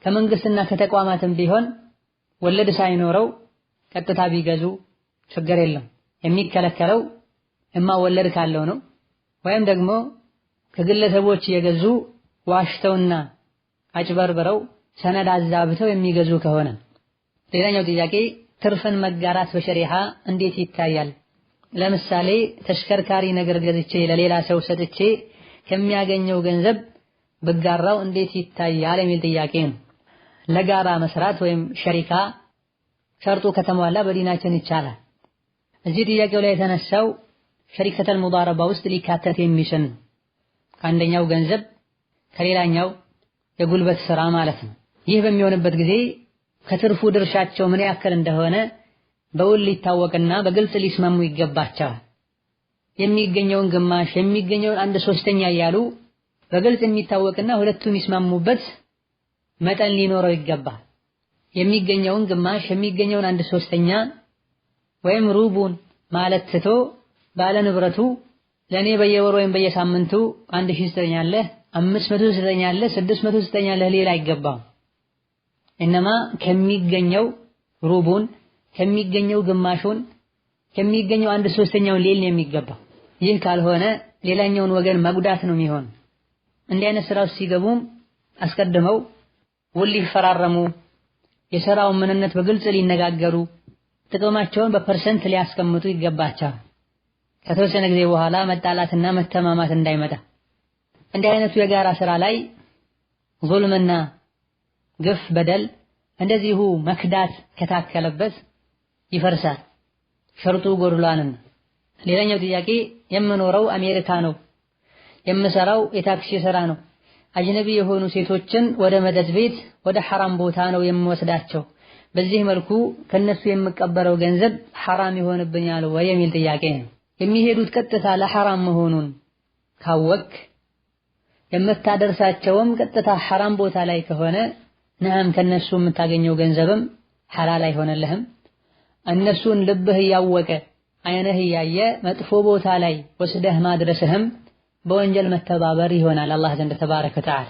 ከመንግስትና ከተቋማትም ቢሆን ወለድ ሳይኖረው ቀጥታ ቢገዙ ችግር የለም። የሚከለከለው ወለድ ካለው ነው፣ ወይም ደግሞ ከግለሰቦች የገዙ ዋሽተውና አጭበርብረው ሰነድ አዛብተው የሚገዙ ከሆነ። ሌላኛው ጥያቄ ትርፍን መጋራት በሸሪዓ እንዴት ይታያል? ለምሳሌ ተሽከርካሪ ነገር ገዝቼ ለሌላ ሰው ሰጥቼ ከሚያገኘው ገንዘብ በጋራው እንዴት ይታያል የሚል ጥያቄ ነው። ለጋራ መስራት ወይም ሸሪካ ሸርጡ ከተሟላ በዲናችን ይቻላል። እዚህ ጥያቄው ላይ የተነሳው ሸሪከተል ሙዳረባ ውስጥ ሊካተት የሚችል ከአንደኛው ገንዘብ ከሌላኛው የጉልበት ስራ ማለት ነው። ይህ በሚሆንበት ጊዜ ከትርፉ ድርሻቸው ምን ያክል እንደሆነ በውል ሊታወቅና በግልጽ ሊስማሙ ይገባቸዋል። የሚገኘውን ግማሽ የሚገኘውን 1/3 እያሉ በግልጽ የሚታወቅና ሁለቱም ይስማሙበት መጠን ሊኖረው ይገባል። የሚገኘውን ግማሽ የሚገኘውን 1/3 ወይም ሩቡን ማለት ትቶ ባለ ንብረቱ ለኔ በየወሩ ወይም በየሳምንቱ 1000 ትሰጠኛለህ፣ 500 ትሰጠኛለህ፣ 600 ትሰጠኛለህ ሌላ አይገባም። እነማ ከሚገኘው ሩቡን ከሚገኘው ግማሹን ከሚገኘው 1/3 ሌል ነው የሚገባው። ይህ ካልሆነ ሌላኛውን ወገን መጉዳት ነው የሚሆን። እንዲህ አይነት ስራው ሲገቡም አስቀድመው ውል ሊፈራረሙ የሥራውን ምንነት በግልጽ ሊነጋገሩ ጥቅማቸውን በፐርሰንት ሊያስቀምጡ ይገባቸዋል። ከተወሰነ ጊዜ በኋላ መጣላትና መተማማት እንዳይመጣ። እንዲህ አይነቱ የጋራ ስራ ላይ ዙልምና ግፍ በደል እንደዚሁ መክዳት ከታከለበት ይፈርሳል፣ ሸርጡ ጎድሏልና። ሌላኛው ጥያቄ የምኖረው አሜሪካ ነው፣ የምሰራው የታክሲ ስራ ነው። አጅነቢ የሆኑ ሴቶችን ወደ መጠጥ ቤት ወደ ሐራም ቦታ ነው የምወስዳቸው። በዚህ መልኩ ከነሱ የምቀበለው ገንዘብ ሐራም ይሆንብኛል ወይ የሚል ጥያቄ ነው። የሚሄዱት ቀጥታ ለሐራም መሆኑን ካወቅ የምታደርሳቸውም ቀጥታ ሐራም ቦታ ላይ ከሆነ ነዓም ከነሱ የምታገኘው ገንዘብም ሐላል አይሆንልህም። እነሱን ልብህ እያወቀ አይነህ እያየ መጥፎ ቦታ ላይ ወስደህ ማድረስህም በወንጀል መተባበር ይሆናል አላህ ዘንድ ተባረከ ወተዓላ።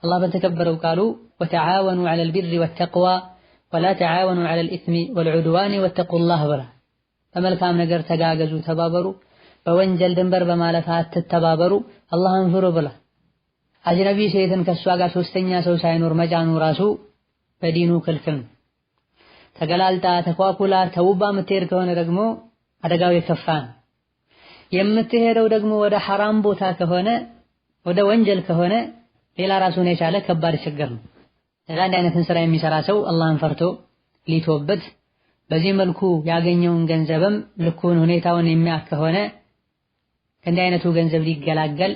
አላህ በተከበረው ቃሉ ወተዓወኑ ዐለል ቢሪ ወተቅዋ ወላ ተዓወኑ ዐለል ኢስሚ ወልዑድዋኒ ወተቁላህ ብላ። በመልካም ነገር ተጋገዙ ተባበሩ፣ በወንጀል ድንበር በማለፍ አትተባበሩ፣ አላህን ፍሩ ብላ። አጅነቢ ሴትን ከሷ ጋር ሶስተኛ ሰው ሳይኖር መጫኑ ራሱ በዲኑ ክልክል ነው። ተገላልጣ ተኳኩላ ተውባ የምትሄድ ከሆነ ደግሞ አደጋው የከፋ ነው። የምትሄደው ደግሞ ወደ ሐራም ቦታ ከሆነ ወደ ወንጀል ከሆነ ሌላ ራሱን የቻለ ከባድ ችግር ነው። አንድ አይነትን ስራ የሚሰራ ሰው አላህን ፈርቶ ሊቶበት በዚህ መልኩ ያገኘውን ገንዘብም ልኩን ሁኔታውን የሚያውቅ ከሆነ ከእንዲህ አይነቱ ገንዘብ ሊገላገል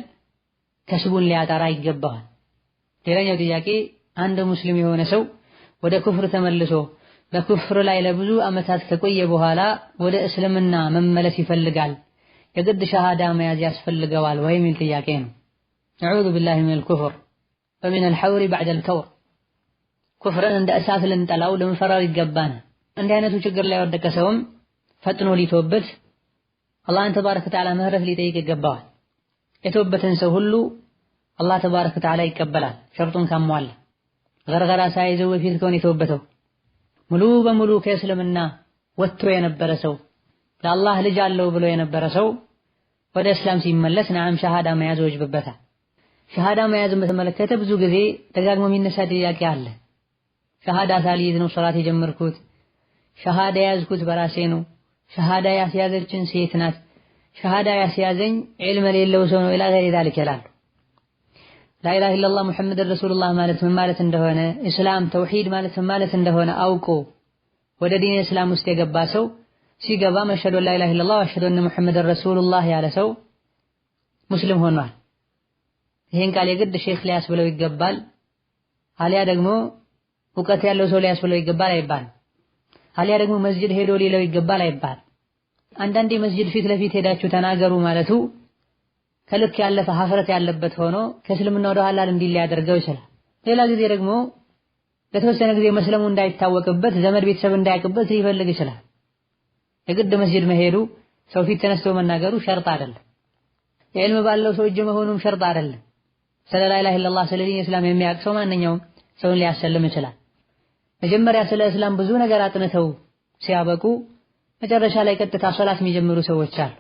ከስቡን ሊያጠራ ይገባዋል። ሌላኛው ጥያቄ አንድ ሙስሊም የሆነ ሰው ወደ ኩፍር ተመልሶ በኩፍር ላይ ለብዙ ዓመታት ከቆየ በኋላ ወደ እስልምና መመለስ ይፈልጋል፣ የግድ ሸሃዳ መያዝ ያስፈልገዋል ወይ የሚል ጥያቄ ነው። ነዑዙ ቢላሂ ሚነል ኩፍር ወሚነል ሐውሪ በዕደል ከውር። ኩፍርን እንደ እሳት ልንጠላው ልንፈራው ይገባናል። እንዲህ አይነቱ ችግር ላይ ወደቀ ሰውም ፈጥኖ ሊተውበት አላህን ተባረከ ወተዓላ ምህረት ሊጠይቅ ይገባዋል። የተውበትን ሰው ሁሉ አላህ ተባረከ ወተዓላ ይቀበላል ሸርጡን ካሟላ። ገርገራ ሳይዘው በፊት ከሆነ የተውበተው ሙሉ በሙሉ ከእስልምና ወጥቶ የነበረ ሰው ለአላህ ልጅ አለው ብሎ የነበረ ሰው ወደ እስላም ሲመለስ ነዓም ሸሃዳ መያዝ ወጅብበታል። ሸሃዳ መያዝን በተመለከተ ብዙ ጊዜ ደጋግሞ የሚነሳ ጥያቄ አለ። ሸሃዳ ሳልይዝ ነው ሶላት የጀመርኩት፣ ሸሃዳ ያዝኩት በራሴ ነው፣ ሸሃዳ ያስያዘችን ሴት ናት፣ ሸሃዳ ያስያዘኝ ዒልም የሌለው ሰው ነው ኢላ ገይሪ ዛሊክ ይላሉ። ላኢላሃ ኢለላህ ሙሐመድ ረሱሉላህ ማለት ምን ማለት እንደሆነ እስላም ተውሂድ ማለት ምን ማለት እንደሆነ አውቆ ወደ ዲን እስላም ውስጥ የገባ ሰው ሲገባ መሽሀዱ ላኢላሃ ኢለላህ ወአሽሀዱ አነ ሙሐመድ ረሱሉላህ ያለ ሰው ሙስሊም ሆኗል። ይሄን ቃል የግድ ሼክ ሊያስብለው ይገባል፣ አሊያ ደግሞ እውቀት ያለው ሰው ሊያስብለው ይገባል አይባል፣ አሊያ ደግሞ መስጂድ ሄዶ ሊለው ይገባል አይባል። አንዳንዴ መስጂድ ፊት ለፊት ሄዳችሁ ተናገሩ ማለቱ ከልክ ያለፈ ሀፍረት ያለበት ሆኖ ከእስልምና ወደ ኋላ እንዲል ሊያደርገው ይችላል። ሌላ ጊዜ ደግሞ ለተወሰነ ጊዜ መስለሙ እንዳይታወቅበት ዘመድ ቤተሰብ እንዳያውቅበት ሊፈልግ ይችላል። የግድ መስጂድ መሄዱ ሰው ፊት ተነስቶ መናገሩ ሸርጥ አይደለም። የዕልም ባለው ሰው እጅ መሆኑም ሸርጥ አይደለም። ስለ ላኢላሃ ኢለላህ ስለ ዲን እስላም የሚያውቅ ሰው ማንኛውም ሰውን ሊያሰልም ይችላል። መጀመሪያ ስለ እስላም ብዙ ነገር አጥንተው ሲያበቁ መጨረሻ ላይ ቀጥታ ሶላት የሚጀምሩ ሰዎች አሉ።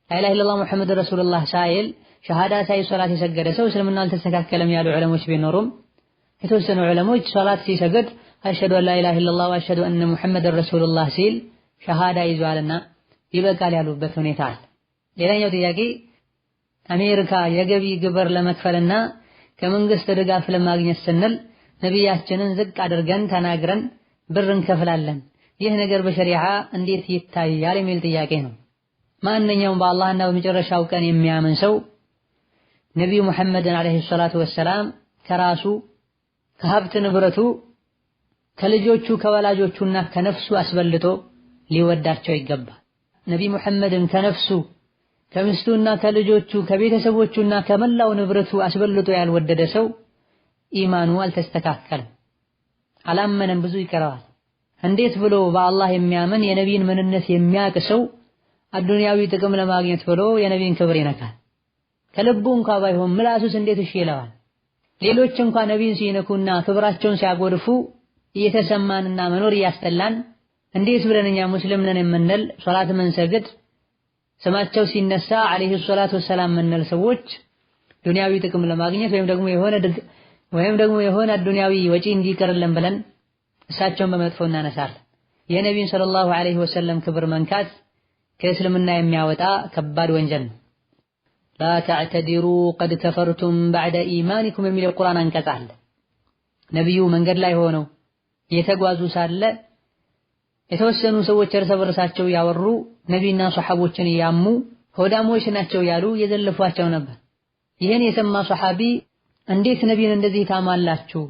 ላኢላሃ ኢለላህ ሙሐመድ ረሱሉላህ ሳይል ሸሃዳ ሳይል ሶላት የሰገደ ሰው እስልምና አልተስተካከለም ያሉ ዑለሞች ቢኖሩም የተወሰኑ ዑለሞች ሶላት ሲሰግድ አሽሀዱ አን ላኢላሃ ኢለላህ ወአሽሀዱ አነ ሙሐመድ ረሱሉላህ ሲል ሸሃዳ ይዟልና ይበቃል ያሉበት ሁኔታ አለ። ሌላኛው ጥያቄ አሜሪካ የገቢ ግብር ለመክፈልና ከመንግስት ድጋፍ ለማግኘት ስንል ነቢያችንን ዝቅ አድርገን ተናግረን ብር እንከፍላለን፣ ይህ ነገር በሸሪዓ እንዴት ይታያል የሚል ጥያቄ ነው። ማንኛውም በአላህና በመጨረሻው ቀን የሚያምን ሰው ነቢዩ ሙሐመድን አለይሂ ሰላቱ ወሰላም ከራሱ ከሀብት ንብረቱ ከልጆቹ ከወላጆቹና ከነፍሱ አስበልጦ ሊወዳቸው ይገባል። ነቢዩ ሙሐመድን ከነፍሱ ከሚስቱና ከልጆቹ ከቤተሰቦቹና ከመላው ንብረቱ አስበልጦ ያልወደደ ሰው ኢማኑ አልተስተካከለም፣ አላመነም፣ ብዙ ይቀረዋል። እንዴት ብሎ በአላህ የሚያምን የነቢይን ምንነት የሚያውቅ ሰው አዱንያዊ ጥቅም ለማግኘት ብሎ የነቢይን ክብር ይነካል? ከልቡ እንኳ ባይሆን ምላሱስ እንዴት እሺ ይለዋል? ሌሎች እንኳ ነቢይን ሲነኩና ክብራቸውን ሲያጎድፉ እየተሰማንና መኖር እያስጠላን እንዴት ብለን እኛ ሙስሊም ነን የምንል ሶላት መንሰግድ ስማቸው ሲነሳ አለይሂ ሰላቱ ወሰላም የምንል ሰዎች ዱንያዊ ጥቅም ለማግኘት ወይም ደግሞ የሆነ ዱንያዊ ወጪ እንዲቀርልን ብለን እሳቸውን በመጥፎ እናነሳለን። የነቢይን ሰለላሁ ዐለይሂ ወሰለም ክብር መንካት ከእስልምና የሚያወጣ ከባድ ወንጀል ነው። ላ ተዕተዲሩ ቀድ ከፈርቱም በዕደ ኢማኒኩም የሚል የቁርአን አንቀጽ አለ። ነቢዩ መንገድ ላይ ሆነው እየተጓዙ ሳለ የተወሰኑ ሰዎች እርስ በርሳቸው ያወሩ ነቢይና ሷሐቦችን ያሙ ሆዳሞች ናቸው ያሉ የዘለፏቸው ነበር። ይህን የሰማ ሷሐቢ እንዴት ነቢይን እንደዚህ ታማላችሁ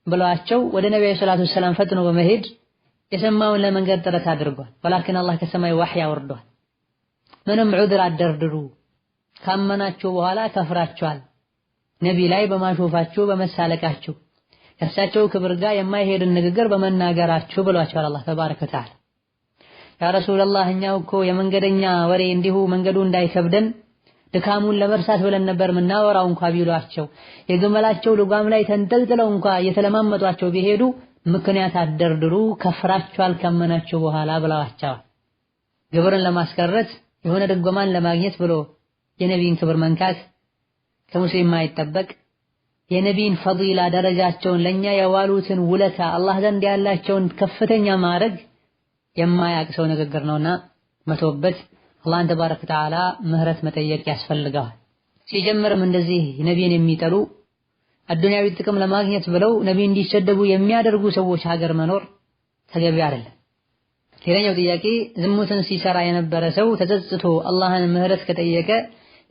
ብለዋቸው ወደ ነቢዩ ሰለላሁ ዐለይሂ ወሰለም ፈጥኖ በመሄድ የሰማውን ለመንገድ ጥረት አድርጓል። ወላኪን አላህ ከሰማይ ወህይ አወርዷል። ምንም ዑድር አደርድሩ፣ ካመናችሁ በኋላ ከፍራችኋል፣ ነቢይ ላይ በማሾፋችሁ በመሳለቃችሁ ከእሳቸው ክብር ጋር የማይሄድን ንግግር በመናገራችሁ ብሏቸዋል አላህ ተባረከ ወተዓላ። ያ ረሱላህ እኛው እኮ የመንገደኛ ወሬ እንዲሁ መንገዱ እንዳይከብደን ድካሙን ለመርሳት ብለን ነበር ምናወራው እንኳ ቢሏቸው የግመላቸው ልጓም ላይ ተንጠልጥለው እንኳ እየተለማመጧቸው ቢሄዱ ምክንያት አደርድሩ ከፍራችኋል ካመናችሁ በኋላ ብለዋቸዋል። ግብርን ለማስቀረት የሆነ ድጎማን ለማግኘት ብሎ የነቢይን ክብር መንካት ከሙስሊም ማይጠበቅ የነቢይን ፈዲላ ደረጃቸውን ለኛ የዋሉትን ውለታ አላህ ዘንድ ያላቸውን ከፍተኛ ማዕረግ የማያውቅ ሰው ንግግር ነውና መተውበት አላህን ተባረከ ወተዓላ ምህረት መጠየቅ ያስፈልገዋል። ሲጀምርም እንደዚህ ነቢይን የሚጠሉ አዱንያዊ ጥቅም ለማግኘት ብለው ነቢይ እንዲሰደቡ የሚያደርጉ ሰዎች ሀገር መኖር ተገቢ አይደለም። ሌላኛው ጥያቄ ዝሙትን ሲሰራ የነበረ ሰው ተጸጽቶ አላህን ምህረት ከጠየቀ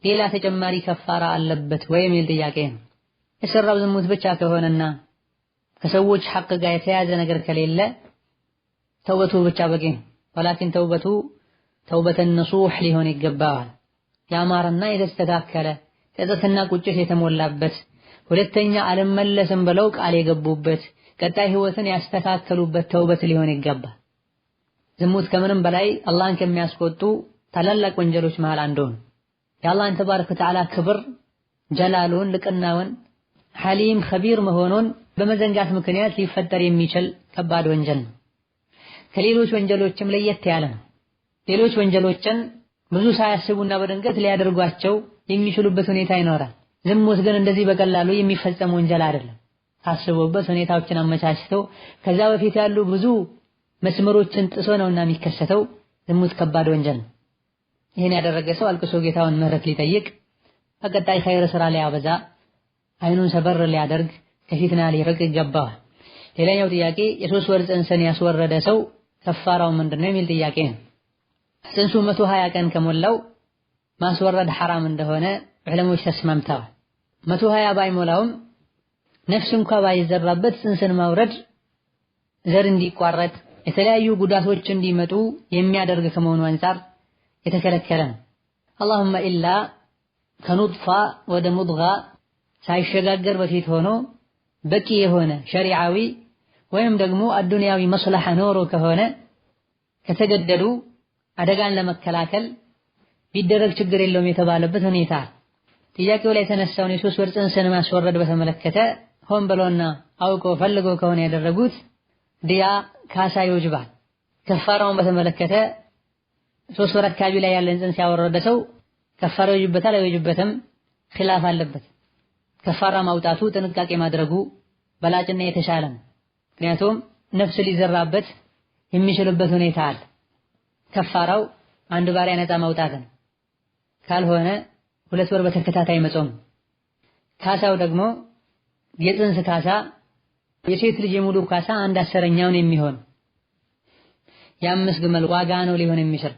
ሌላ ተጨማሪ ከፋራ አለበት ወይ የሚል ጥያቄ ነው። የሰራው ዝሙት ብቻ ከሆነና ከሰዎች ሐቅ ጋር የተያዘ ነገር ከሌለ ተውበቱ ብቻ በቂ ነው። ወላኪን ተውበተን ነሱህ ሊሆን ይገባዋል። ያማረና የተስተካከለ ጸጸትና ቁጭት የተሞላበት ሁለተኛ አልመለስም ብለው ቃል የገቡበት ቀጣይ ህይወትን ያስተካከሉበት ተውበት ሊሆን ይገባል። ዝሙት ከምንም በላይ አላህን ከሚያስቆጡ ታላላቅ ወንጀሎች መሃል አንዱ ነው። የአላህን ተባረከ ወተዓላ ክብር ጀላሉን ልቅናውን ሐሊም ኸቢር መሆኑን በመዘንጋት ምክንያት ሊፈጠር የሚችል ከባድ ወንጀል ነው። ከሌሎች ወንጀሎችም ለየት ያለ ነው። ሌሎች ወንጀሎችን ብዙ ሳያስቡና በድንገት ሊያደርጓቸው የሚችሉበት ሁኔታ ይኖራል። ዝሙት ግን እንደዚህ በቀላሉ የሚፈጸም ወንጀል አይደለም። ታስቦበት ሁኔታዎችን አመቻችተው ከዛ በፊት ያሉ ብዙ መስመሮችን ጥሶ ነውና የሚከሰተው ዝሙት ከባድ ወንጀል ነው። ይሄን ያደረገ ሰው አልቅሶ ጌታውን ምህረት ሊጠይቅ በቀጣይ ኸይር ስራ ሊያበዛ አይኑን ሰበር ሊያደርግ ከፊትና ሊርቅ ይገባዋል። ሌላኛው ጥያቄ የሶስት ወር ጽንስን ያስወረደ ሰው ከፋራው ምንድነው የሚል ጥያቄ ነው። ጽንሱ 120 ቀን ከሞላው ማስወረድ ሐራም እንደሆነ ዑለሞች ተስማምተዋል። 120 ባይሞላውም ነፍስ እንኳ ባይዘራበት ጽንስን ማውረድ ዘር እንዲቋረጥ የተለያዩ ጉዳቶች እንዲመጡ የሚያደርግ ከመሆኑ አንፃር የተከለከለ ነው። አላሁመ ኢላ ከኑጥፋ ወደ ሙድጋ ሳይሸጋገር በፊት ሆኖ በቂ የሆነ ሸሪዓዊ ወይም ደግሞ አዱንያዊ መስለሐ ኖሮ ከሆነ ከተገደዱ አደጋን ለመከላከል ቢደረግ ችግር የለውም የተባለበት ሁኔታ። ጥያቄው ላይ የተነሳውን የሶስት ወር ጽንስን ማስወረድ በተመለከተ ሆን ብሎና አውቀው ፈልገው ከሆነ ያደረጉት ዲያ ካሳ ይወጅባል። ከፋራውን በተመለከተ ሶስት ወር አካባቢ ላይ ያለን ጽንስ ያወረደ ሰው ከፋራ ይወጅበታል አይወጅበትም ኺላፍ አለበት። ከፋራ ማውጣቱ ጥንቃቄ ማድረጉ በላጭና የተሻለ ነው። ምክንያቱም ነፍስ ሊዘራበት የሚችልበት ሁኔታ አለ። ከፋራው አንድ ባሪያ ነፃ ማውጣት ነው። ካልሆነ 2 ወር በተከታታይ መጾም። ካሳው ደግሞ የጽንስ ካሳ የሴት ልጅ የሙሉ ካሳ 1/10ኛውን የሚሆን የ5 ግመል ዋጋ ነው ሊሆን የሚችል።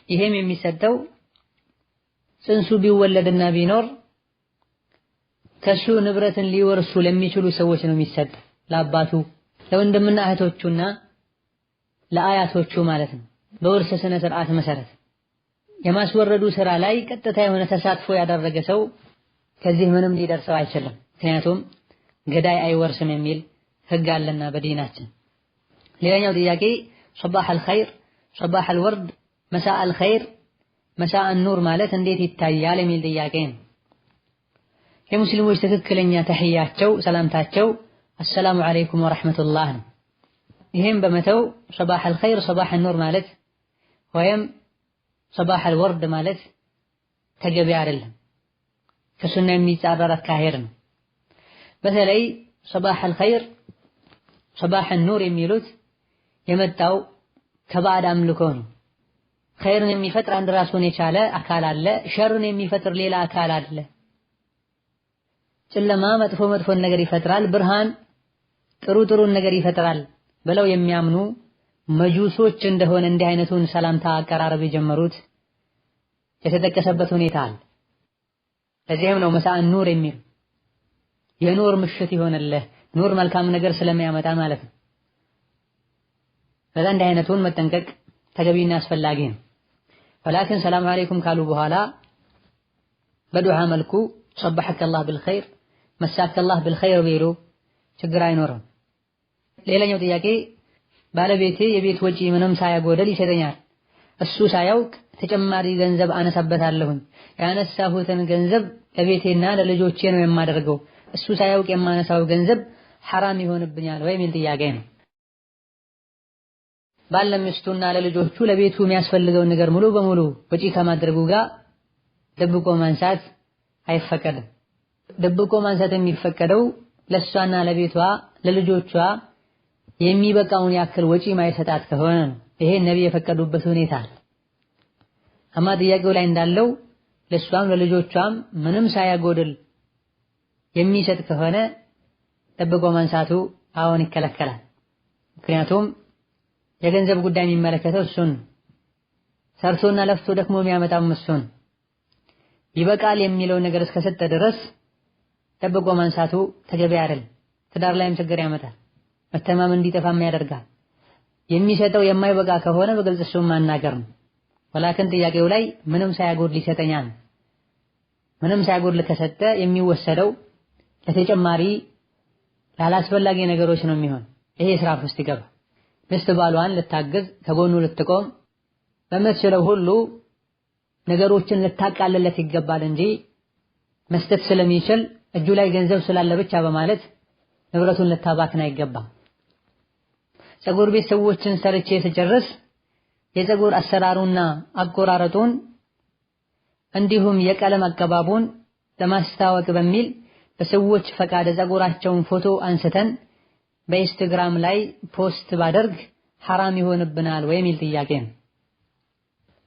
ይሄም የሚሰጠው ጽንሱ ቢወለድና ቢኖር ከሱ ንብረትን ሊወርሱ ለሚችሉ ሰዎች ነው የሚሰጥ። ለአባቱ ለወንድምና እህቶቹና ለአያቶቹ ማለት ነው። በውርስ ስነ ስርዓት መሰረት የማስወረዱ ስራ ላይ ቀጥታ የሆነ ተሳትፎ ያደረገ ሰው ከዚህ ምንም ሊደርሰው አይችልም። ምክንያቱም ገዳይ አይወርስም የሚል ህግ አለና በዲናችን። ሌላኛው ጥያቄ ሶባህ አልኸይር፣ ሶባህ አልወርድ፣ መሳእ አልኸይር፣ መሳእ አኑር ማለት እንዴት ይታያል የሚል ጥያቄ ነው። የሙስሊሞች ትክክለኛ ተህያቸው ሰላምታቸው አሰላሙ አለይኩም ወራህመቱላህ ነው። ይሄን በመተው ሶባህ አልኸይር፣ ሶባህ አኑር ማለት ወይም ሶባህ አልወርድ ማለት ተገቢ አይደለም፣ ከሱና የሚጻረር አካሄድ ነው። በተለይ ሶባህ አልኸይር፣ ሶባህ አኑር የሚሉት የመጣው ከባዕድ አምልኮ ነው። ኸይርን የሚፈጥር አንድ ራሱን የቻለ አካል አለ፣ ሸርን የሚፈጥር ሌላ አካል አለ። ጨለማ መጥፎ መጥፎን ነገር ይፈጥራል፣ ብርሃን ጥሩ ጥሩን ነገር ይፈጥራል ብለው የሚያምኑ መጁሶች እንደሆነ እንዲህ አይነቱን ሰላምታ አቀራረብ የጀመሩት የተጠቀሰበት ሁኔታ አለ። ለዚህም ነው መሳእ ኑር የሚል የኑር ምሽት ይሆንልህ፣ ኑር መልካም ነገር ስለሚያመጣ ማለት ነው። በዛ እንዲህ አይነቱን መጠንቀቅ ተገቢና አስፈላጊ ነው። ወላኪን ሰላም አለይኩም ካሉ በኋላ በዱዓ መልኩ ሰበሐከ አላህ ቢልኸይር፣ መሳከ አላህ ቢልኸይር ቢሉ ችግር አይኖርም። ሌላኛው ጥያቄ ባለቤቴ የቤት ወጪ ምንም ሳያጎደል ይሰጠኛል፣ እሱ ሳያውቅ ተጨማሪ ገንዘብ አነሳበታለሁኝ። ያነሳሁትን ገንዘብ ለቤቴና ለልጆቼ ነው የማደርገው፣ እሱ ሳያውቅ የማነሳው ገንዘብ ሐራም ይሆንብኛል ወይ የሚል ጥያቄ ነው። ባል ለሚስቱና ለልጆቹ ለቤቱ የሚያስፈልገውን ነገር ሙሉ በሙሉ ወጪ ከማድረጉ ጋር ደብቆ ማንሳት አይፈቀድም። ደብቆ ማንሳት የሚፈቀደው ለሷና ለቤቷ ለልጆቿ የሚበቃውን ያክል ወጪ ማይሰጣት ከሆነ ነው። ይሄ ነብይ የፈቀዱበት ሁኔታ አለ። አማ ጥያቄው ላይ እንዳለው ለሷም ለልጆቿም ምንም ሳያጎድል የሚሰጥ ከሆነ ደብቆ ማንሳቱ አሁን ይከለከላል። ምክንያቱም የገንዘብ ጉዳይ የሚመለከተው እሱን ሰርቶና ለፍቶ ደክሞ የሚያመጣው እሱን ይበቃል የሚለው ነገር እስከሰጠ ድረስ ደብቆ ማንሳቱ ተገቢ አይደለም። ትዳር ላይም ችግር ያመጣል፣ መተማመን እንዲጠፋም ያደርጋል። የሚሰጠው የማይበቃ ከሆነ በግልጽ እሱን ማናገር ነው። ወላኪን ጥያቄው ላይ ምንም ሳያጎድል ይሰጠኛል፣ ምንም ሳያጎድል ከሰጠ የሚወሰደው ለተጨማሪ ላላስፈላጊ ነገሮች ነው የሚሆን። ይሄ እስራፍ ውስጥ ይገባ። ሚስት ባሏን ልታግዝ ከጎኑ ልትቆም በምትችለው ሁሉ ነገሮችን ልታቃልለት ይገባል እንጂ መስጠት ስለሚችል እጁ ላይ ገንዘብ ስላለ ብቻ በማለት ንብረቱን ልታባክን አይገባም። ፀጉር ቤት ሰዎችን ሰርቼ ስጨርስ የፀጉር አሰራሩና አቆራረጡን እንዲሁም የቀለም አቀባቡን ለማስታወቅ በሚል በሰዎች ፈቃድ ፀጉራቸውን ፎቶ አንስተን በኢንስታግራም ላይ ፖስት ባደርግ ሐራም ይሆንብናል ወይ የሚል ጥያቄ ነው።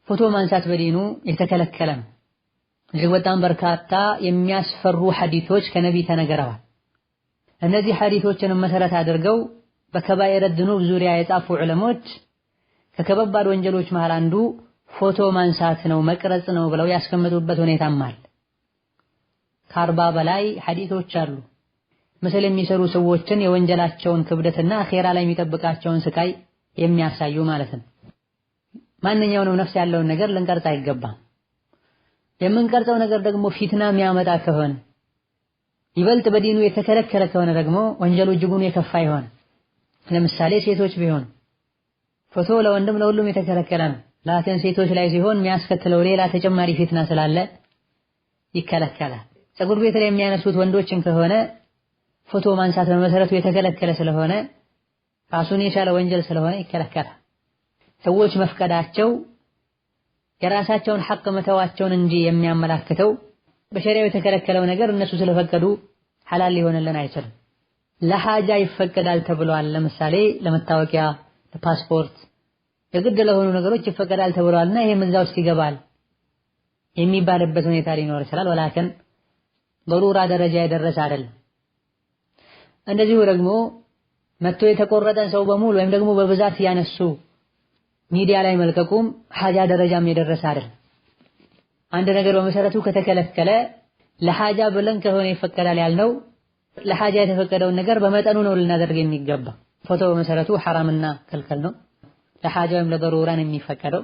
ፎቶ ማንሳት በዲኑ የተከለከለ ነው። እጅግ በጣም በርካታ የሚያስፈሩ ሐዲሶች ከነብይ ተነግረዋል። እነዚህ ሐዲሶችን መሰረት አድርገው በከባኢረ ذنوب ዙሪያ የጻፉ ዑለሞች ከከባድ ወንጀሎች መሃል አንዱ ፎቶ ማንሳት ነው፣ መቅረጽ ነው ብለው ያስቀመጡበት ሁኔታም አለ። ከ40 በላይ ሐዲሶች አሉ ምስል የሚሰሩ ሰዎችን የወንጀላቸውን ክብደትና አኺራ ላይ የሚጠብቃቸውን ስቃይ የሚያሳዩ ማለት ነው። ማንኛውንም ነፍስ ያለውን ነገር ልንቀርጽ አይገባም። የምንቀርጸው ነገር ደግሞ ፊትና የሚያመጣ ከሆነ ይበልጥ በዲኑ የተከለከለ ከሆነ ደግሞ ወንጀሉ እጅጉን የከፋ ይሆን። ለምሳሌ ሴቶች ቢሆን ፎቶ ለወንድም ለሁሉም የተከለከለ ነው። ላኪን ሴቶች ላይ ሲሆን የሚያስከትለው ሌላ ተጨማሪ ፊትና ስላለ ይከለከላል። ፀጉር ቤት ላይ የሚያነሱት ወንዶችም ከሆነ ፎቶ ማንሳት በመሰረቱ የተከለከለ ስለሆነ ራሱን የቻለ ወንጀል ስለሆነ ይከለከላል። ሰዎች መፍቀዳቸው የራሳቸውን ሐቅ መተዋቸውን እንጂ የሚያመላክተው በሸሪዓው የተከለከለው ነገር እነሱ ስለፈቀዱ ሐላል ሊሆንልን አይችልም። ለሐጃ ይፈቀዳል ተብሏል። ለምሳሌ ለመታወቂያ፣ ለፓስፖርት የግድ ለሆኑ ነገሮች ይፈቀዳል ተብሏልና ይሄም እዛ ውስጥ ይገባል የሚባልበት ሁኔታ ሊኖር ይችላል። ወላኪን በሩራ ደረጃ የደረሰ አይደለም። እንደዚሁ ደግሞ መጥቶ የተቆረጠን ሰው በሙሉ ወይም ደግሞ በብዛት ያነሱ ሚዲያ ላይ መልቀቁም ሐጃ ደረጃም የደረሰ አይደለም። አንድ ነገር በመሰረቱ ከተከለከለ ለሐጃ ብለን ከሆነ ይፈቀዳል ያልነው ለሐጃ የተፈቀደውን ነገር በመጠኑ ነው ልናደርግ የሚገባ። ፎቶ በመሰረቱ ሐራምና ከልከል ነው። ለሐጃ ወይም ለበሩራን የሚፈቀደው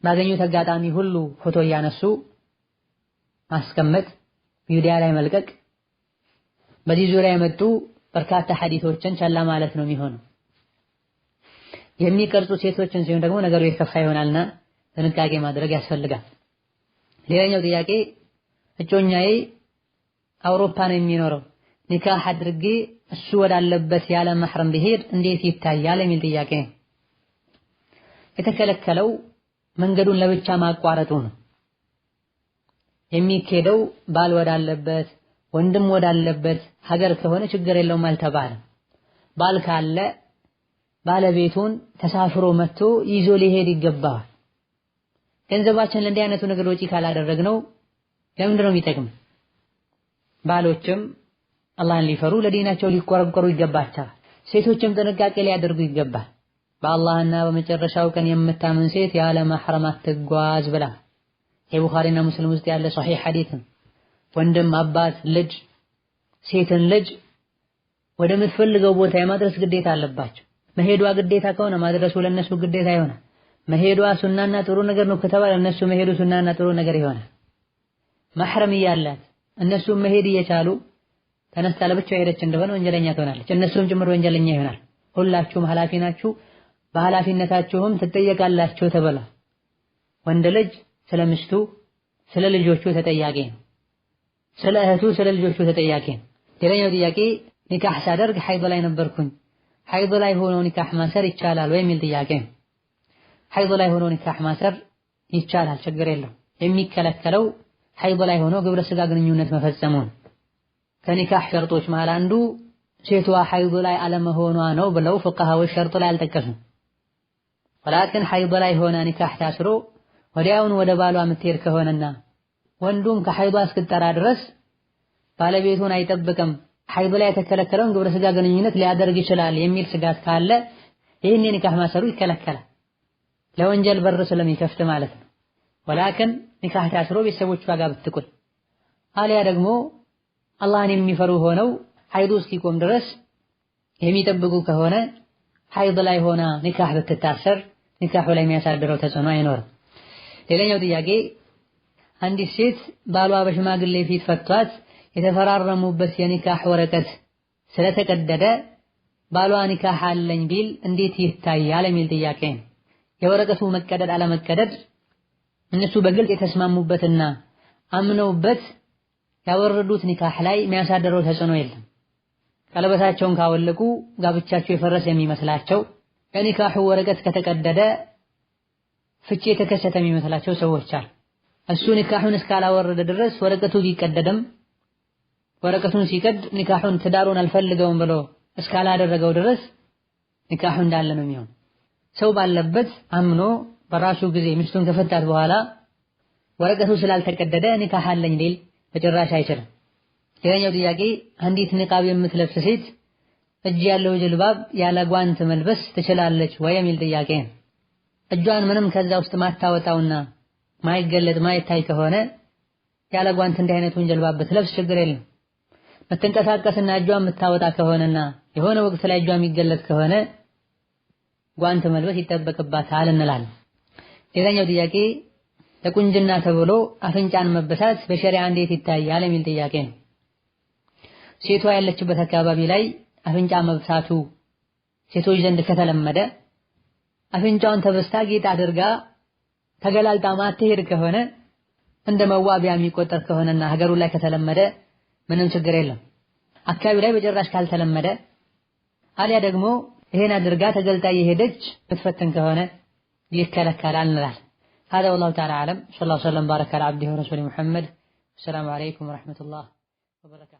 ባገኙት አጋጣሚ ሁሉ ፎቶ ያነሱ ማስቀመጥ ሚዲያ ላይ መልቀቅ በዚህ ዙሪያ የመጡ በርካታ ሐዲሶችን ቸላ ማለት ነው የሚሆነው። የሚቀርጹ ሴቶችን ሲሆን ደግሞ ነገሩ የከፋ ይሆናልና ጥንቃቄ ማድረግ ያስፈልጋል። ሌላኛው ጥያቄ እጮኛዬ አውሮፓ ነው የሚኖረው ኒካህ አድርጌ እሱ ወዳለበት ያለ መህረም ቢሄድ እንዴት ይታያል የሚል ጥያቄ ነው። የተከለከለው መንገዱን ለብቻ ማቋረጡ ነው። የሚኬደው ባል ወዳለበት ወንድም ወዳለበት ሀገር ከሆነ ችግር የለውም አልተባለም። ባል ካለ ባለቤቱን ተሳፍሮ መጥቶ ይዞ ሊሄድ ይገባል። ገንዘባችን ለእንዲህ አይነቱ ነገር ወጪ ካላደረግነው ለምንድን ነው የሚጠቅም? ባሎችም አላህን ሊፈሩ ለዲናቸው ሊቆረቆሩ ይገባቸዋል። ሴቶችም ጥንቃቄ ሊያደርጉ ይገባል። በአላህና በመጨረሻው ቀን የምታምን ሴት ያለ መህረም አትጓዝ ብላ የቡኻሪና ሙስሊም ውስጥ ያለ ሷሂህ ሐዲስ ነው። ወንድም፣ አባት፣ ልጅ ሴትን ልጅ ወደምትፈልገው ቦታ የማድረስ ግዴታ አለባቸው። መሄዷ ግዴታ ከሆነ ማድረሱ ለነሱ ግዴታ ይሆናል። መሄዷ ሱናና ጥሩ ነገር ነው ከተባለ እነሱ መሄዱ ሱናና ጥሩ ነገር ይሆናል። መህረም እያላት እነሱ መሄድ እየቻሉ ተነስታ ለብቻ ሄደች እንደሆነ ወንጀለኛ ትሆናለች። እነሱም ጭምር ወንጀለኛ ይሆናል። ሁላችሁም ኃላፊ ናችሁ፣ በኃላፊነታችሁም ትጠየቃላችሁ ተብሏል። ወንድ ልጅ ስለ ሚስቱ ስለ ልጆቹ ተጠያቂ ነው። ስለ እህቱ ስለ ልጆቹ ተጠያቂ ነው። ሌላኛው ጥያቄ ኒካህ ሳደርግ ሐይድ ላይ ነበርኩኝ ሐይድ ላይ ሆኖ ኒካህ ማሰር ይቻላል ወይ የሚል ጥያቄ ነው። ሐይድ ላይ ሆኖ ኒካህ ማሰር ይቻላል፣ ችግር የለውም። የሚከለከለው ሐይድ ላይ ሆኖ ግብረ ስጋ ግንኙነት መፈጸሙ ነው። ከኒካህ ሸርጦች መሃል አንዱ ሴቷ ሐይድ ላይ አለመሆኗ ነው ብለው ፉቃሃዎች ሸርጥ ላይ አልጠቀሱም። ወላኪን ሐይድ ላይ ሆና ኒካህ ታስሮ ወዲያውኑ ወደ ባሏ የምትሄድ ከሆነና ወንዱም ከሐይዷ እስክትጠራ ድረስ ባለቤቱን አይጠብቅም፣ ሐይድ ላይ የተከለከለውን ግብረ ስጋ ግንኙነት ሊያደርግ ይችላል የሚል ስጋት ካለ ይህን የኒካህ ማሰሩ ይከለከላል። ለወንጀል በር ስለሚከፍት ማለት ነው። ወላኪን ኒካህ ታስሮ ቤተሰቦቿ ጋር ብትቆይ አሊያ ደግሞ አላህን የሚፈሩ ሆነው ሐይዱ እስኪቆም ድረስ የሚጠብቁ ከሆነ ሐይድ ላይ ሆና ኒካህ ብትታሰር ኒካሁ ላይ የሚያሳድረው ተጽዕኖ አይኖርም። ሌላኛው ጥያቄ አንዲት ሴት ባሏ በሽማግሌ ፊት ፈቷት የተፈራረሙበት የኒካህ ወረቀት ስለተቀደደ ባሏ ኒካህ አለኝ ቢል እንዴት ይታያል የሚል ጥያቄ ነው። የወረቀቱ መቀደድ አለመቀደድ እነሱ በግልጽ የተስማሙበትና አምነውበት ያወረዱት ኒካህ ላይ የሚያሳድረው ተጽዕኖ የለም። ቀለበታቸውን ካወለቁ ጋብቻቸው የፈረሰ የሚመስላቸው የኒካሁ ወረቀት ከተቀደደ ፍቺ የተከሰተ የሚመስላቸው ሰዎች አሉ። እሱ ኒካሁን እስካላወረደ ድረስ ወረቀቱ ቢቀደድም ወረቀቱን ሲቀድ ኒካሁን ትዳሩን አልፈልገውም ብሎ እስካላደረገው ድረስ ኒካሁ እንዳለ ነው የሚሆን። ሰው ባለበት አምኖ በራሱ ጊዜ ሚስቱን ከፈታት በኋላ ወረቀቱ ስላልተቀደደ ኒካህ አለኝ ሊል በጭራሽ አይችልም። ሌላኛው ጥያቄ አንዲት ንቃብ የምትለብስ ሴት እጅ ያለው ጅልባብ ያለ ጓንት መልበስ ትችላለች ወይ የሚል ጥያቄ ነው። እጇን ምንም ከዛ ውስጥ ማታወጣውና ማይገለጥ ማይታይ ከሆነ ያለ ጓንት እንዲህ አይነቱን ጅልባብ ብትለብስ ችግር የለም። መተንቀሳቀስና እጇን የምታወጣ ከሆነና የሆነ ወቅት ላይ እጇ የሚገለጥ ከሆነ ጓንት መልበስ ይጠበቅባታል እንላለን። ሌላኛው ጥያቄ ለቁንጅና ተብሎ አፍንጫን መበሳት በሸሪዓ እንዴት ይታያል የሚል ጥያቄ ነው። ሴቷ ያለችበት አካባቢ ላይ አፍንጫ መብሳቱ ሴቶች ዘንድ ከተለመደ አፍንጫውን ተበስታ ጌጥ አድርጋ ተገላልጣ ማትሄድ ከሆነ እንደ መዋቢያ የሚቆጠር ከሆነና ሀገሩ ላይ ከተለመደ ምንም ችግር የለም። አካባቢ ላይ በጭራሽ ካልተለመደ አሊያ ደግሞ ይሄን አድርጋ ተገልጣ የሄደች ብትፈተን ከሆነ ይከለከላል እንላለን። هذا والله تعالى أعلم. صلى الله وسلم بارك على عبده ورسوله محمد. السلام عليكم ورحمة الله وبركاته.